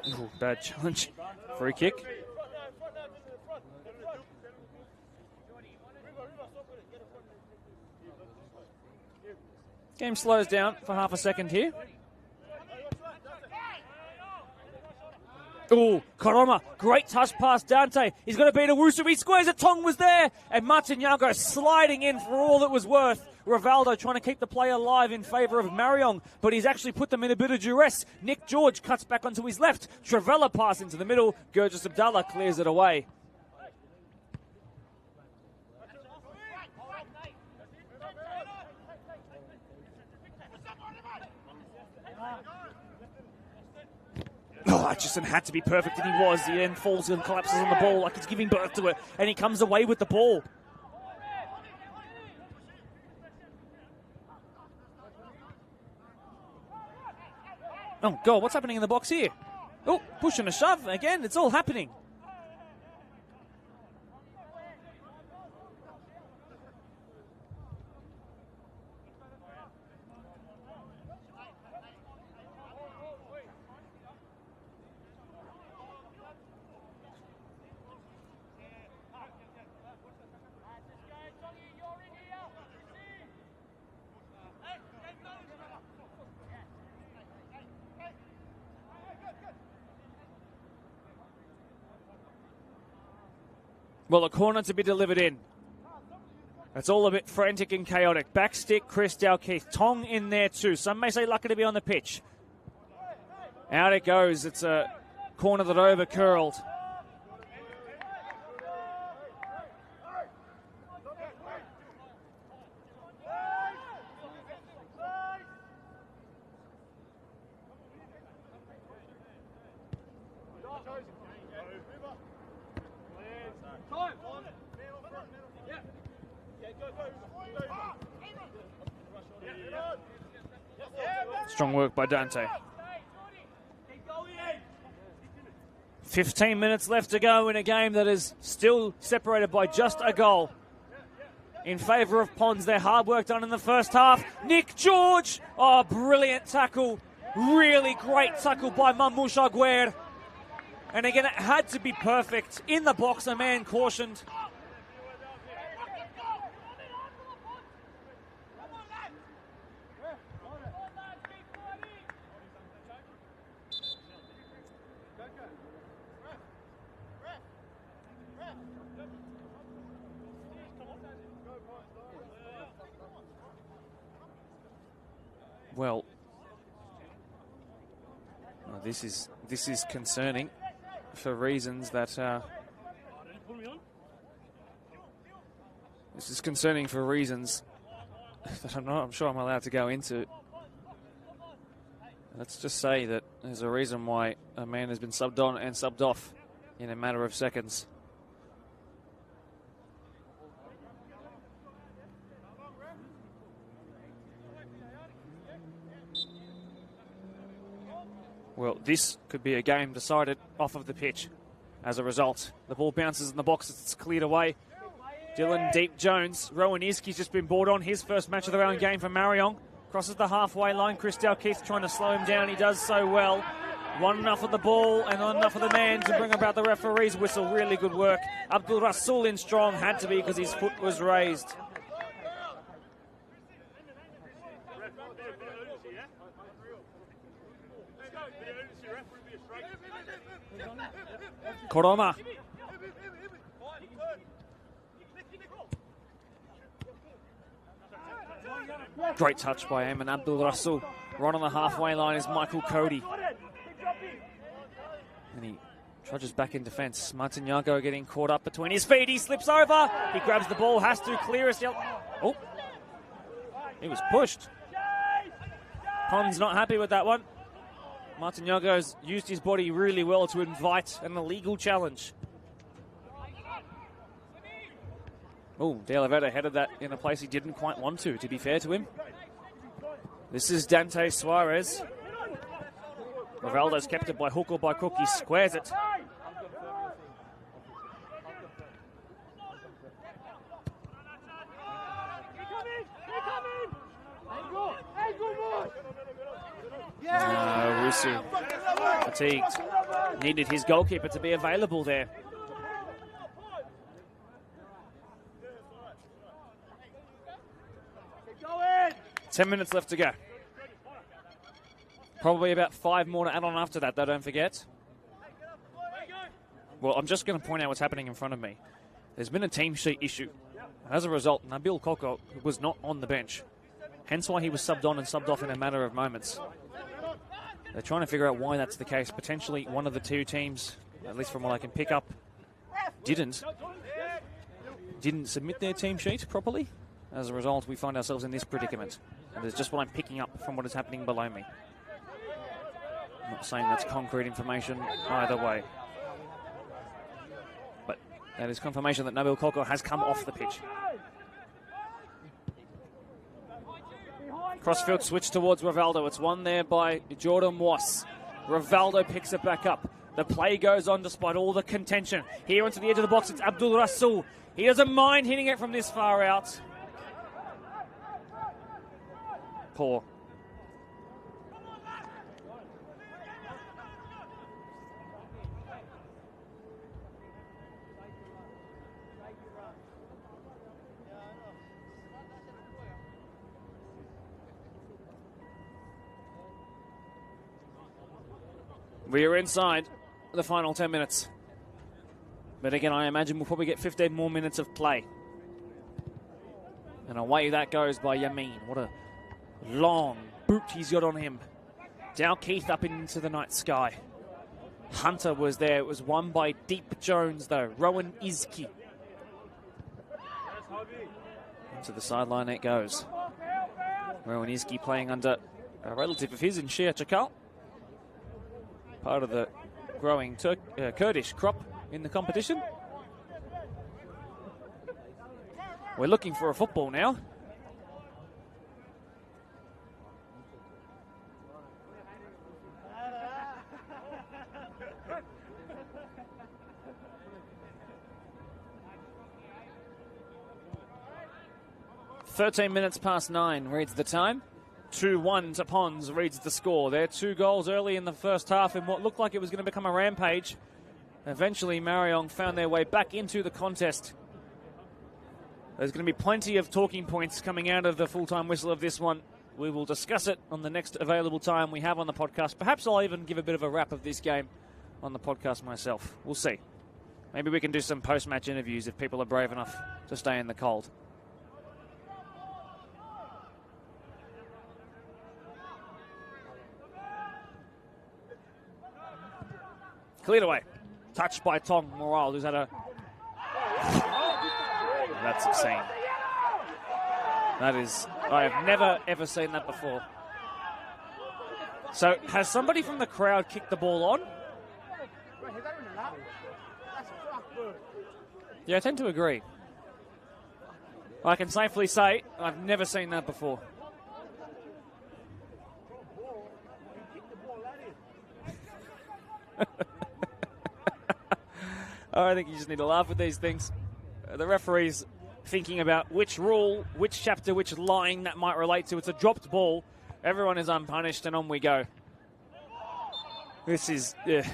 Ooh, bad challenge. Free kick. Game slows down for half a second here. Oh, Koroma, great touch past Dante. He's going to beat Owusu. He squares it. Tong was there. And Martin Yago sliding in for all it was worth. Rivaldo trying to keep the play alive in favour of Marayong, but he's actually put them in a bit of duress. Nick George cuts back onto his left. Trevella pass into the middle. Gurjis Abdullah clears it away. Oh, Hutchison had to be perfect, and he was. He then falls and collapses on the ball like he's giving birth to it, and he comes away with the ball. Oh, God, what's happening in the box here? Oh, push and a shove. Again, it's all happening. Well, a corner to be delivered in. It's all a bit frantic and chaotic. Back stick, Chris Dalkeith. Tong in there too. Some may say lucky to be on the pitch. Out it goes. It's a corner that over-curled. Strong work by Dante. 15 minutes left to go in a game that is still separated by just a goal. In favour of Pons, their hard work done in the first half. Nick George! Oh, brilliant tackle. Really great tackle by Mamouche Aguirre. And again, it had to be perfect. In the box, a man cautioned. Well, this is concerning for reasons that I'm sure I'm allowed to go into. Let's just say that there's a reason why a man has been subbed on and subbed off in a matter of seconds. Well, this could be a game decided off of the pitch. As a result, the ball bounces in the box. It's cleared away. Dylan Deep Jones. Rowan Iski's just been brought on his first match of the round game for Marayong. Crosses the halfway line. Chris Dalkeith trying to slow him down. He does so well. Not enough of the ball and not enough of the man to bring about the referee's whistle. Really good work. Abdul Rasul in strong. Had to be because his foot was raised. Koroma. Great touch by Ayman Abdul Rasul. Right on the halfway line is Michael Cody. And he trudges back in defence. Martinyago getting caught up between his feet. He slips over. He grabs the ball, has to clear us. Oh, he was pushed. Pons not happy with that one. Martinyago's used his body really well to invite an illegal challenge. Oh, De Oliveira headed that in a place he didn't quite want to be fair to him. This is Dante Suarez. Rivaldo's kept it by hook or by crook. He squares it. Rusu fatigued. Needed his goalkeeper to be available there. Ten minutes left to go. Probably about 5 more to add on after that, though, don't forget. Well, I'm just going to point out what's happening in front of me. There's been a team sheet issue. As a result, Nabil Koko was not on the bench. Hence why he was subbed on and subbed off in a matter of moments. They're trying to figure out why that's the case. Potentially one of the two teams, at least from what I can pick up, didn't submit their team sheet properly. As a result, we find ourselves in this predicament. And it's just what I'm picking up from what is happening below me. I'm not saying that's concrete information either way. But that is confirmation that Nabil Koko has come off the pitch. Crossfield switch towards Rivaldo. It's won there by Jordan Moss. Rivaldo picks it back up. The play goes on despite all the contention. Here onto the edge of the box, it's Abdul Rasul. He doesn't mind hitting it from this far out. Poor. We are inside the final 10 minutes. But again, I imagine we'll probably get 15 more minutes of play. And away that goes by Yamin. What a long boot he's got on him. Dow Keith up into the night sky. Hunter was there. It was won by Deep Jones, though. Rowan Izki. To the sideline it goes. Rowan Izki playing under a relative of his in Shia Chakal. Part of the growing Kurdish crop in the competition. We're looking for a football now. (13:09) reads the time. 2-1 to Pons reads the score. There 2 goals early in the first half in what looked like it was going to become a rampage. Eventually, Marayong found their way back into the contest. There's going to be plenty of talking points coming out of the full-time whistle of this one. We will discuss it on the next available time we have on the podcast. Perhaps I'll even give a bit of a wrap of this game on the podcast myself. We'll see. Maybe we can do some post-match interviews if people are brave enough to stay in the cold. Cleared away. Touched by Tong Morale, who's had a... That's obscene. That is... I have never, ever seen that before. So, has somebody from the crowd kicked the ball on? Yeah, I tend to agree. I can safely say I've never seen that before. I think you just need to laugh at these things. The referee's thinking about which rule, which chapter, which line that might relate to. It's a dropped ball. Everyone is unpunished, and on we go. This is... Yeah.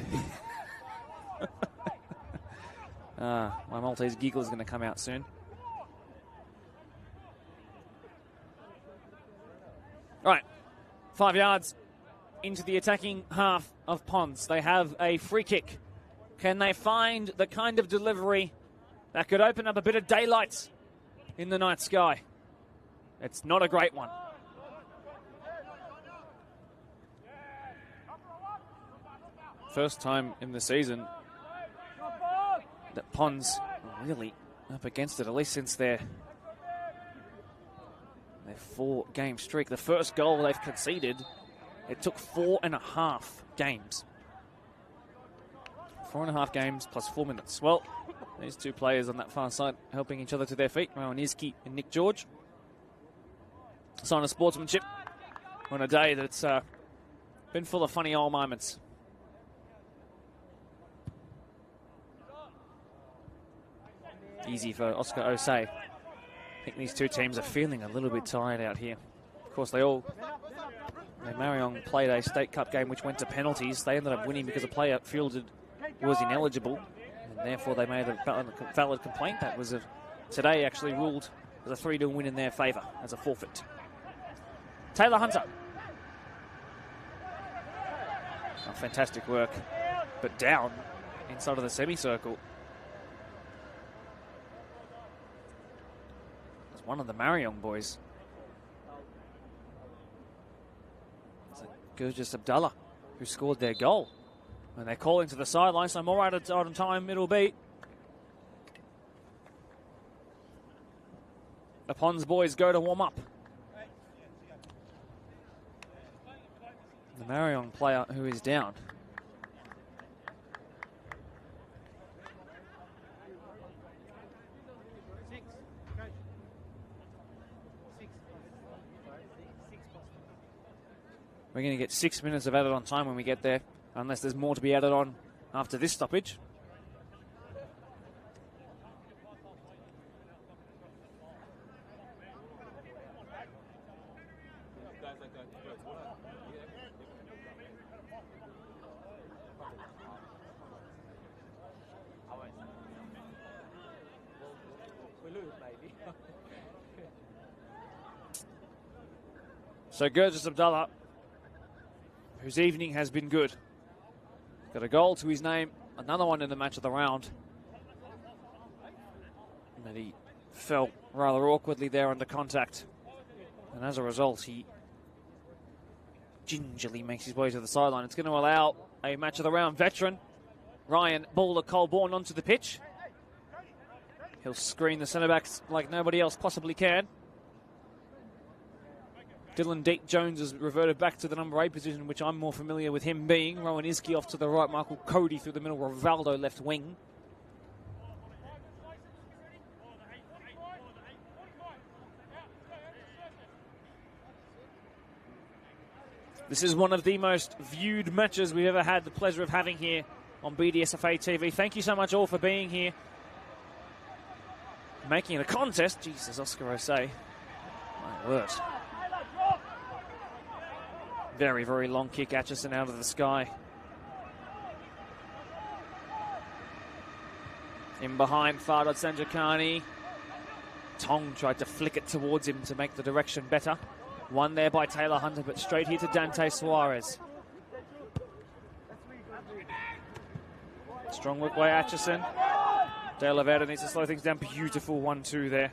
My Maltese giggle is going to come out soon. Right. 5 yards into the attacking half of Pons. They have a free kick. Can they find the kind of delivery that could open up a bit of daylight in the night sky? It's not a great one. First time in the season that Pons are really up against it, at least since their 4-game streak. The first goal they've conceded, it took 4.5 games. 4.5 games plus 4 minutes. Well, these two players on that far side helping each other to their feet, Rowan Izki and Nick George. Sign of sportsmanship on a day that's been full of funny old moments. Easy for Oscar Osei. I think these two teams are feeling a little bit tired out here. Of course, Marayong played a State Cup game which went to penalties. They ended up winning because a player fielded was ineligible, and therefore they made a valid complaint. That was today actually ruled as a 3-0 win in their favour as a forfeit. Taylor Hunter. Oh, fantastic work, but down inside of the semicircle. It's one of the Marayong boys. It's Gurgis Abdullah who scored their goal. And they're calling to the sideline, so more out on time it'll be. The Pons boys go to warm up. The Marayong player who is down. We're going to get 6 minutes of added on time when we get there, unless there's more to be added on after this stoppage. So Gurgis Abdallah, whose evening has been good, got a goal to his name, another one in the match of the round. And he fell rather awkwardly there under contact. And as a result, he gingerly makes his way to the sideline. It's going to allow a match of the round veteran, Ryan Bowler Colborne, onto the pitch. He'll screen the centre-backs like nobody else possibly can. Dylan Deek Jones has reverted back to the number 8 position, which I'm more familiar with him being. Rowan Iski off to the right, Michael Cody through the middle, Rivaldo left wing. This is one of the most viewed matches we've ever had the pleasure of having here on BDSFA TV. Thank you so much all for being here. Making it a contest. Jesus, Oscar Osei. My word. Very, very long kick. Atchison out of the sky. In behind, Fardad Sanjakani. Tong tried to flick it towards him to make the direction better. One there by Taylor Hunter, but straight here to Dante Suarez. Strong work by Atchison. De Oliveira needs to slow things down. Beautiful 1-2 there.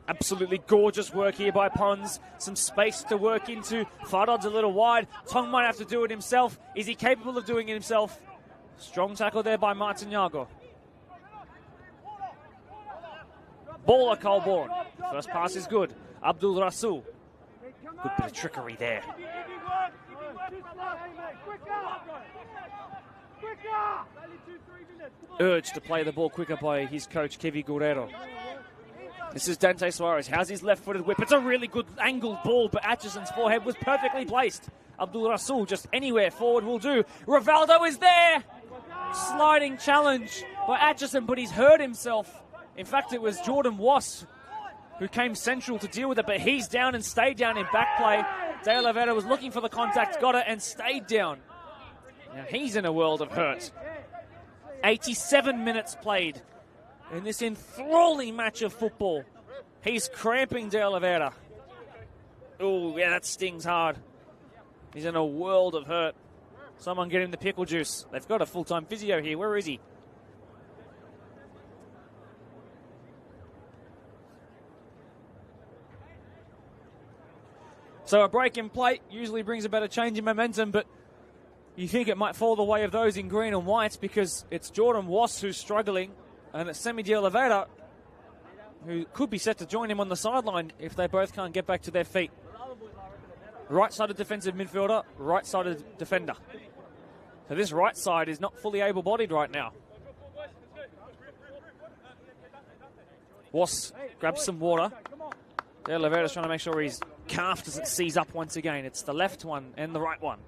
Absolutely gorgeous work here by Pons. Some space to work into. Fardad's a little wide. Tong might have to do it himself. Is he capable of doing it himself? Strong tackle there by Martin Yago. Bowler Colborne. First pass is good. Abdul Rasul. Good bit of trickery there. Urged to play the ball quicker by his coach, Kevi Guerrero. This is Dante Suarez. How's his left-footed whip? It's a really good angled ball, but Atchison's forehead was perfectly placed. Abdul Rasul just anywhere forward will do. Rivaldo is there! Sliding challenge by Atchison, but he's hurt himself. In fact, it was Jordan Wass who came central to deal with it, but he's down and stayed down in back play. De Oliveira was looking for the contact, got it, and stayed down. Now he's in a world of hurt. 87 minutes played in this enthralling match of football. He's cramping De Oliveira. Oh, yeah, that stings hard. He's in a world of hurt. Someone get him the pickle juice. They've got a full-time physio here. Where is he? So a break in play usually brings about a change in momentum, but you think it might fall the way of those in green and white because it's Jordan Wass who's struggling, and it's Semi De Oliveira who could be set to join him on the sideline if they both can't get back to their feet. Right-sided defensive midfielder, right-sided defender. So this right side is not fully able-bodied right now. Wass grabs some water. De Oliveira's trying to make sure his calf doesn't seize up once again. It's the left one and the right one.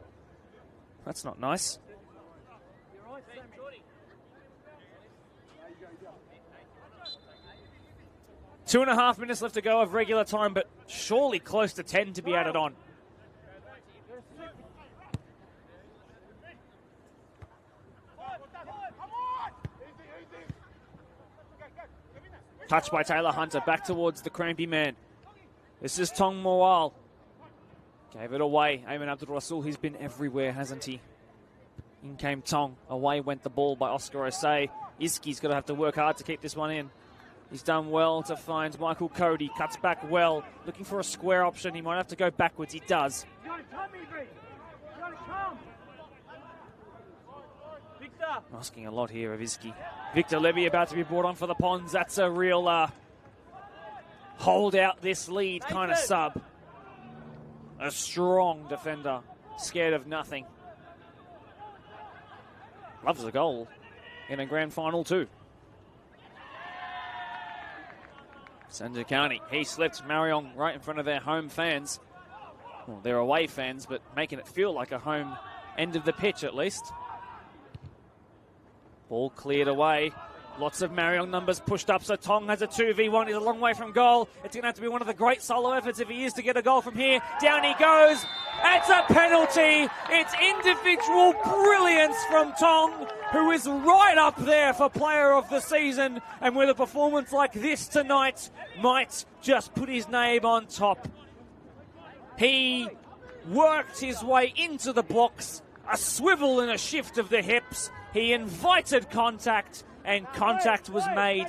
That's not nice. Two and a half minutes left to go of regular time, but surely close to 10 to be added on. Touched by Taylor Hunter, back towards the crampy man. This is Tong Moal. Gave it away. Ayman Abdul Rasul, he's been everywhere, hasn't he? In came Tong. Away went the ball by Oscar Osei. Iski's going to have to work hard to keep this one in. He's done well to find Michael Cody. Cuts back well. Looking for a square option. He might have to go backwards. He does. Asking a lot here of Iski. Victor Levy about to be brought on for the Ponds. That's a real hold out this lead kind of sub. A strong defender scared of nothing. Loves a goal in a grand final too. Sanjikani, he slipped Marayong right in front of their home fans. Well, they're away fans, but making it feel like a home end of the pitch at least. Ball cleared away. Lots of Marayong numbers pushed up, so Tong has a 2v1. He's a long way from goal. It's going to have to be one of the great solo efforts if he is to get a goal from here. Down he goes. It's a penalty. It's individual brilliance from Tong, who is right up there for player of the season, and with a performance like this tonight, might just put his name on top. He worked his way into the box, a swivel and a shift of the hips. He invited contact, and contact was made.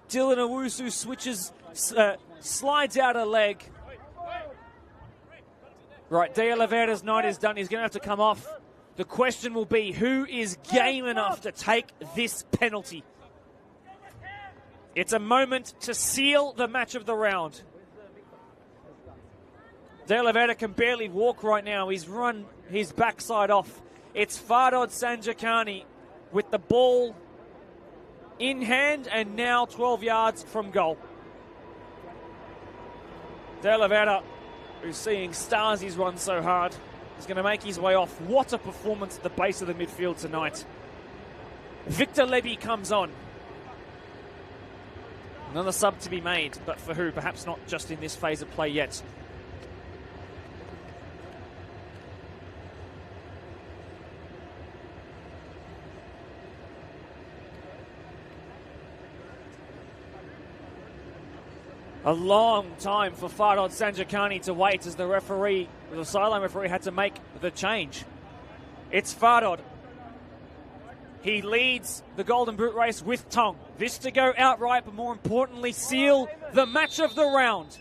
Dylan Owusu switches, slides out a leg. Right, De Oliveira's night is done. He's going to have to come off. The question will be, who is game enough to take this penalty? It's a moment to seal the match of the round. De Oliveira can barely walk right now. He's run his backside off. It's Fardod Sanjikani with the ball in hand and now 12 yards from goal. De Oliveira, who's seeing stars, he's run so hard, is going to make his way off. What a performance at the base of the midfield tonight. Victor Levy comes on. Another sub to be made, but for who? Perhaps not just in this phase of play yet. A long time for Fardod Sanjikani to wait as the sideline referee had to make the change. It's Fardod. He leads the Golden Boot race with Tong. This to go outright, but more importantly, seal the match of the round.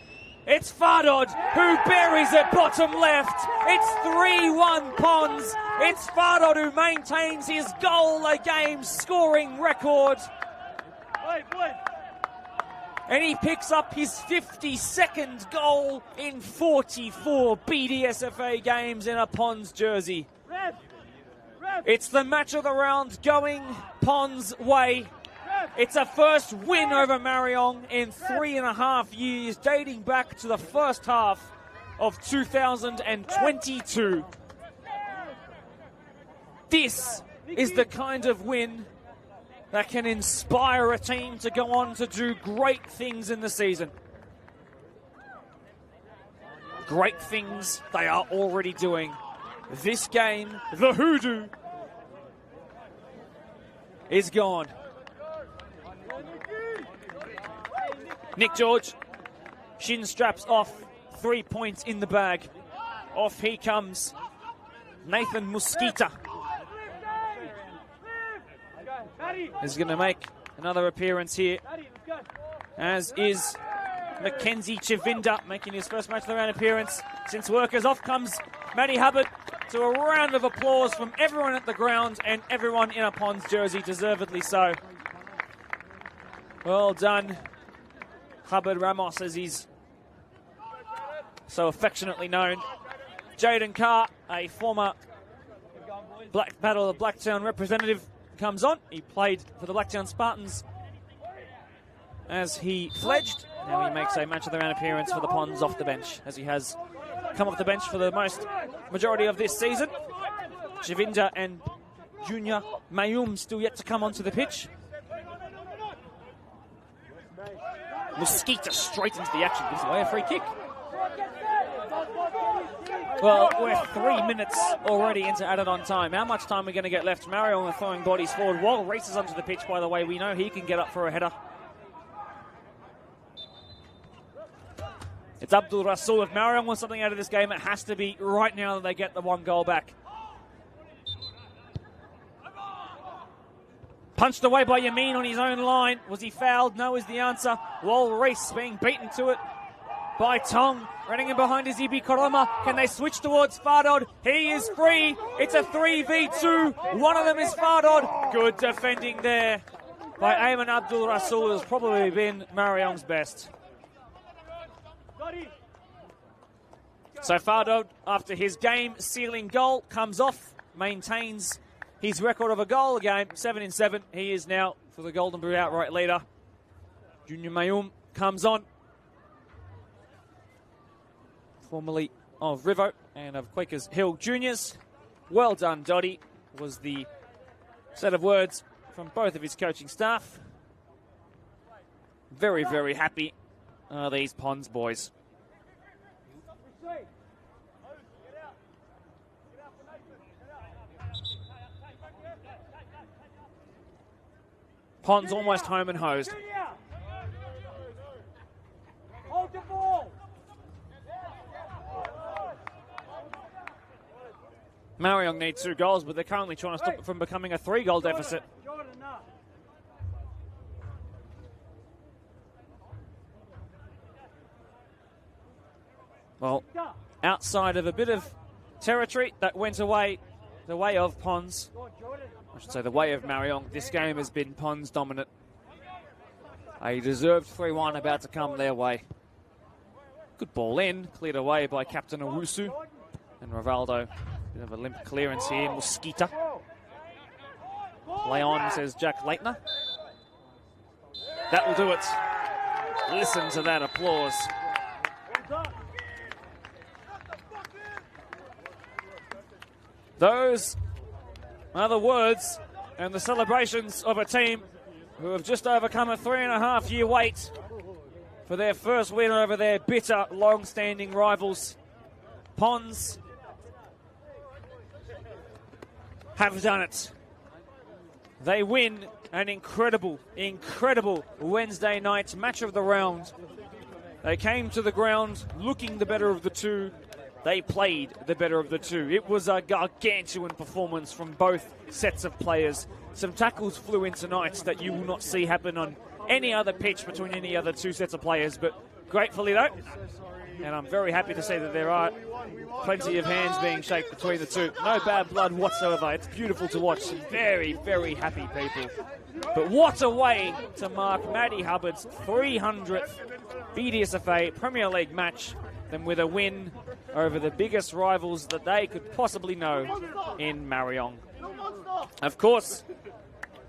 It's Fardod who buries it bottom left. It's 3-1 Pons. It's Fardod who maintains his goal-a-game scoring record. And he picks up his 52nd goal in 44 BDSFA games in a Pons jersey. It's the match of the round going Pons' way. It's a first win over Marayong in 3.5 years, dating back to the first half of 2022. This is the kind of win that can inspire a team to go on to do great things in the season. Great things they are already doing. This game, the hoodoo, is gone. Nick George, shin straps off, 3 points in the bag. Off he comes Nathan Mosquita. Is going to make another appearance here, as is Mackenzie Chavinda, making his first match of the round appearance since Workers. Off comes Matty Hubbard, to a round of applause from everyone at the ground and everyone in a Pons jersey, deservedly so. Well done, Hubbard Ramos, as he's so affectionately known. Jaden Carr, a former Battle of Blacktown representative, comes on. He played for the Blacktown Spartans as he fledged. Now he makes a match of the round appearance for the Pons off the bench, as he has come off the bench for the majority of this season. Chavinda and Junior Mayum still yet to come onto the pitch. Mosquita straight into the action, gives away a free kick. Well, we're 3 minutes already into added on time. How much time are we going to get left? Marayong are throwing bodies forward while races onto the pitch, by the way. We know he can get up for a header. It's Abdul Rasul. If Marayong wants something out of this game, it has to be right now that they get the 1 goal back. Punched away by Yamin on his own line. Was he fouled? No is the answer. Wal Reese being beaten to it by Tong. Running in behind is Ibi Koroma. Can they switch towards Fardod? He is free. It's a 3v2. One of them is Fardod. Good defending there by Ayman Abdul Rasul, who's probably been Marayong's best. So Fardo, after his game-sealing goal, comes off, maintains his record of a goal a game, 7-7. He is now, for the Golden Boot outright leader. Junior Mayum comes on, formerly of Rivo and of Quakers Hill Juniors. Well done, Dotty, was the set of words from both of his coaching staff. Very, very happy are these Ponds boys. Ponds almost home and hosed. Hold the ball. Marayong need 2 goals, but they're currently trying to stop it from becoming a 3-goal deficit. Well, outside of a bit of territory that went away the way of Ponds, I should say the way of Marayong, this game has been Ponds dominant. A deserved 3-1 about to come their way. Good ball in, cleared away by Captain Owusu. And Rivaldo, bit of a limp clearance here, Mosquita. Play on, says Jack Leitner. That will do it. Listen to that applause. Those are the words and the celebrations of a team who have just overcome a 3.5-year wait for their first win over their bitter, long-standing rivals. Ponds have done it. They win an incredible, incredible Wednesday night match of the round. They came to the ground looking the better of the two. They played the better of the two. It was a gargantuan performance from both sets of players. Some tackles flew in tonight that you will not see happen on any other pitch between any other 2 sets of players, but gratefully though, and I'm very happy to say that there are plenty of hands being shaken between the two. No bad blood whatsoever. It's beautiful to watch. Some very, very happy people. But what a way to mark Matty Hubbard's 300th BDSFA Premier League match than with a win over the biggest rivals that they could possibly know in Marayong. Of course,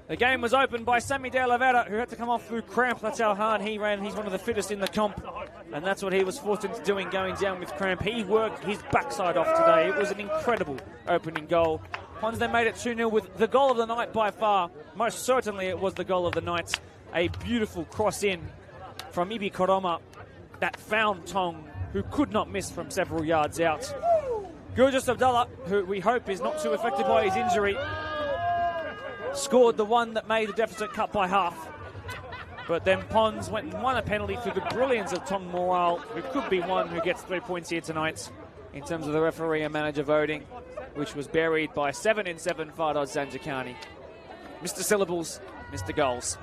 the game was opened by Sammy De Oliveira, who had to come off through cramp. That's how hard he ran. He's one of the fittest in the comp, and that's what he was forced into doing, going down with cramp. He worked his backside off today. It was an incredible opening goal. Ponds then made it 2-0 with the goal of the night by far. Most certainly it was the goal of the night. A beautiful cross in from Ibi Koroma that found Tong, who could not miss from several yards out. Gurjas Abdullah, who we hope is not too affected by his injury, scored the one that made the deficit cut by half. But then Ponds went and won a penalty through the brilliance of Tong Morale, who could be one who gets 3 points here tonight in terms of the referee and manager voting, which was buried by 7-7 Fardod Zanjakani. Mr. Syllables, Mr. Goals.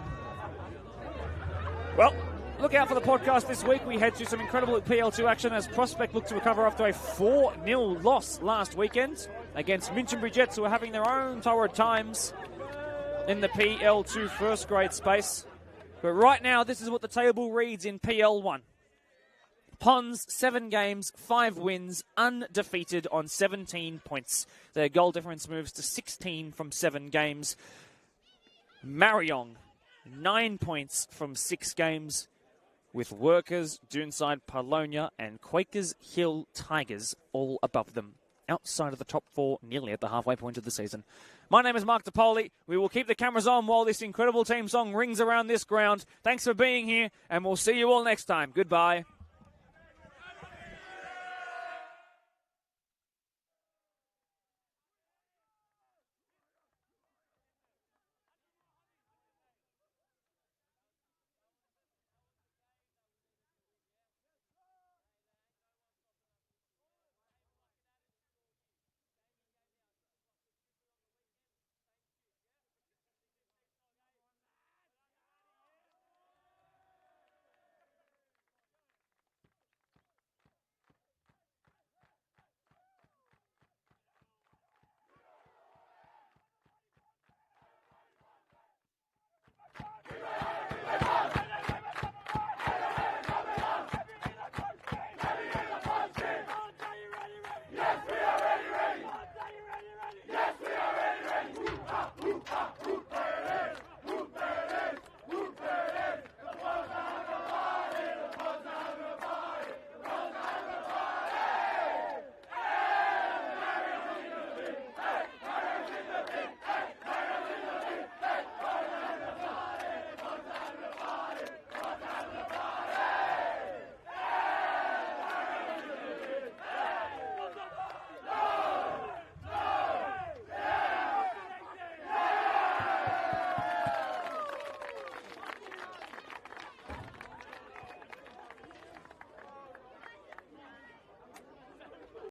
Well, look out for the podcast this week. We head to some incredible PL2 action as Prospect look to recover after a 4-0 loss last weekend against Minchinbury Jets, who are having their own torrid times in the PL2 first grade space. But right now, this is what the table reads in PL1. Ponds, 7 games, 5 wins, undefeated on 17 points. Their goal difference moves to 16 from 7 games. Marayong, 9 points from 6 games, with Workers, Doonside, Palonia, and Quakers Hill Tigers all above them, outside of the top 4, nearly at the halfway point of the season. My name is Mark DePoli. We will keep the cameras on while this incredible team song rings around this ground. Thanks for being here, and we'll see you all next time. Goodbye.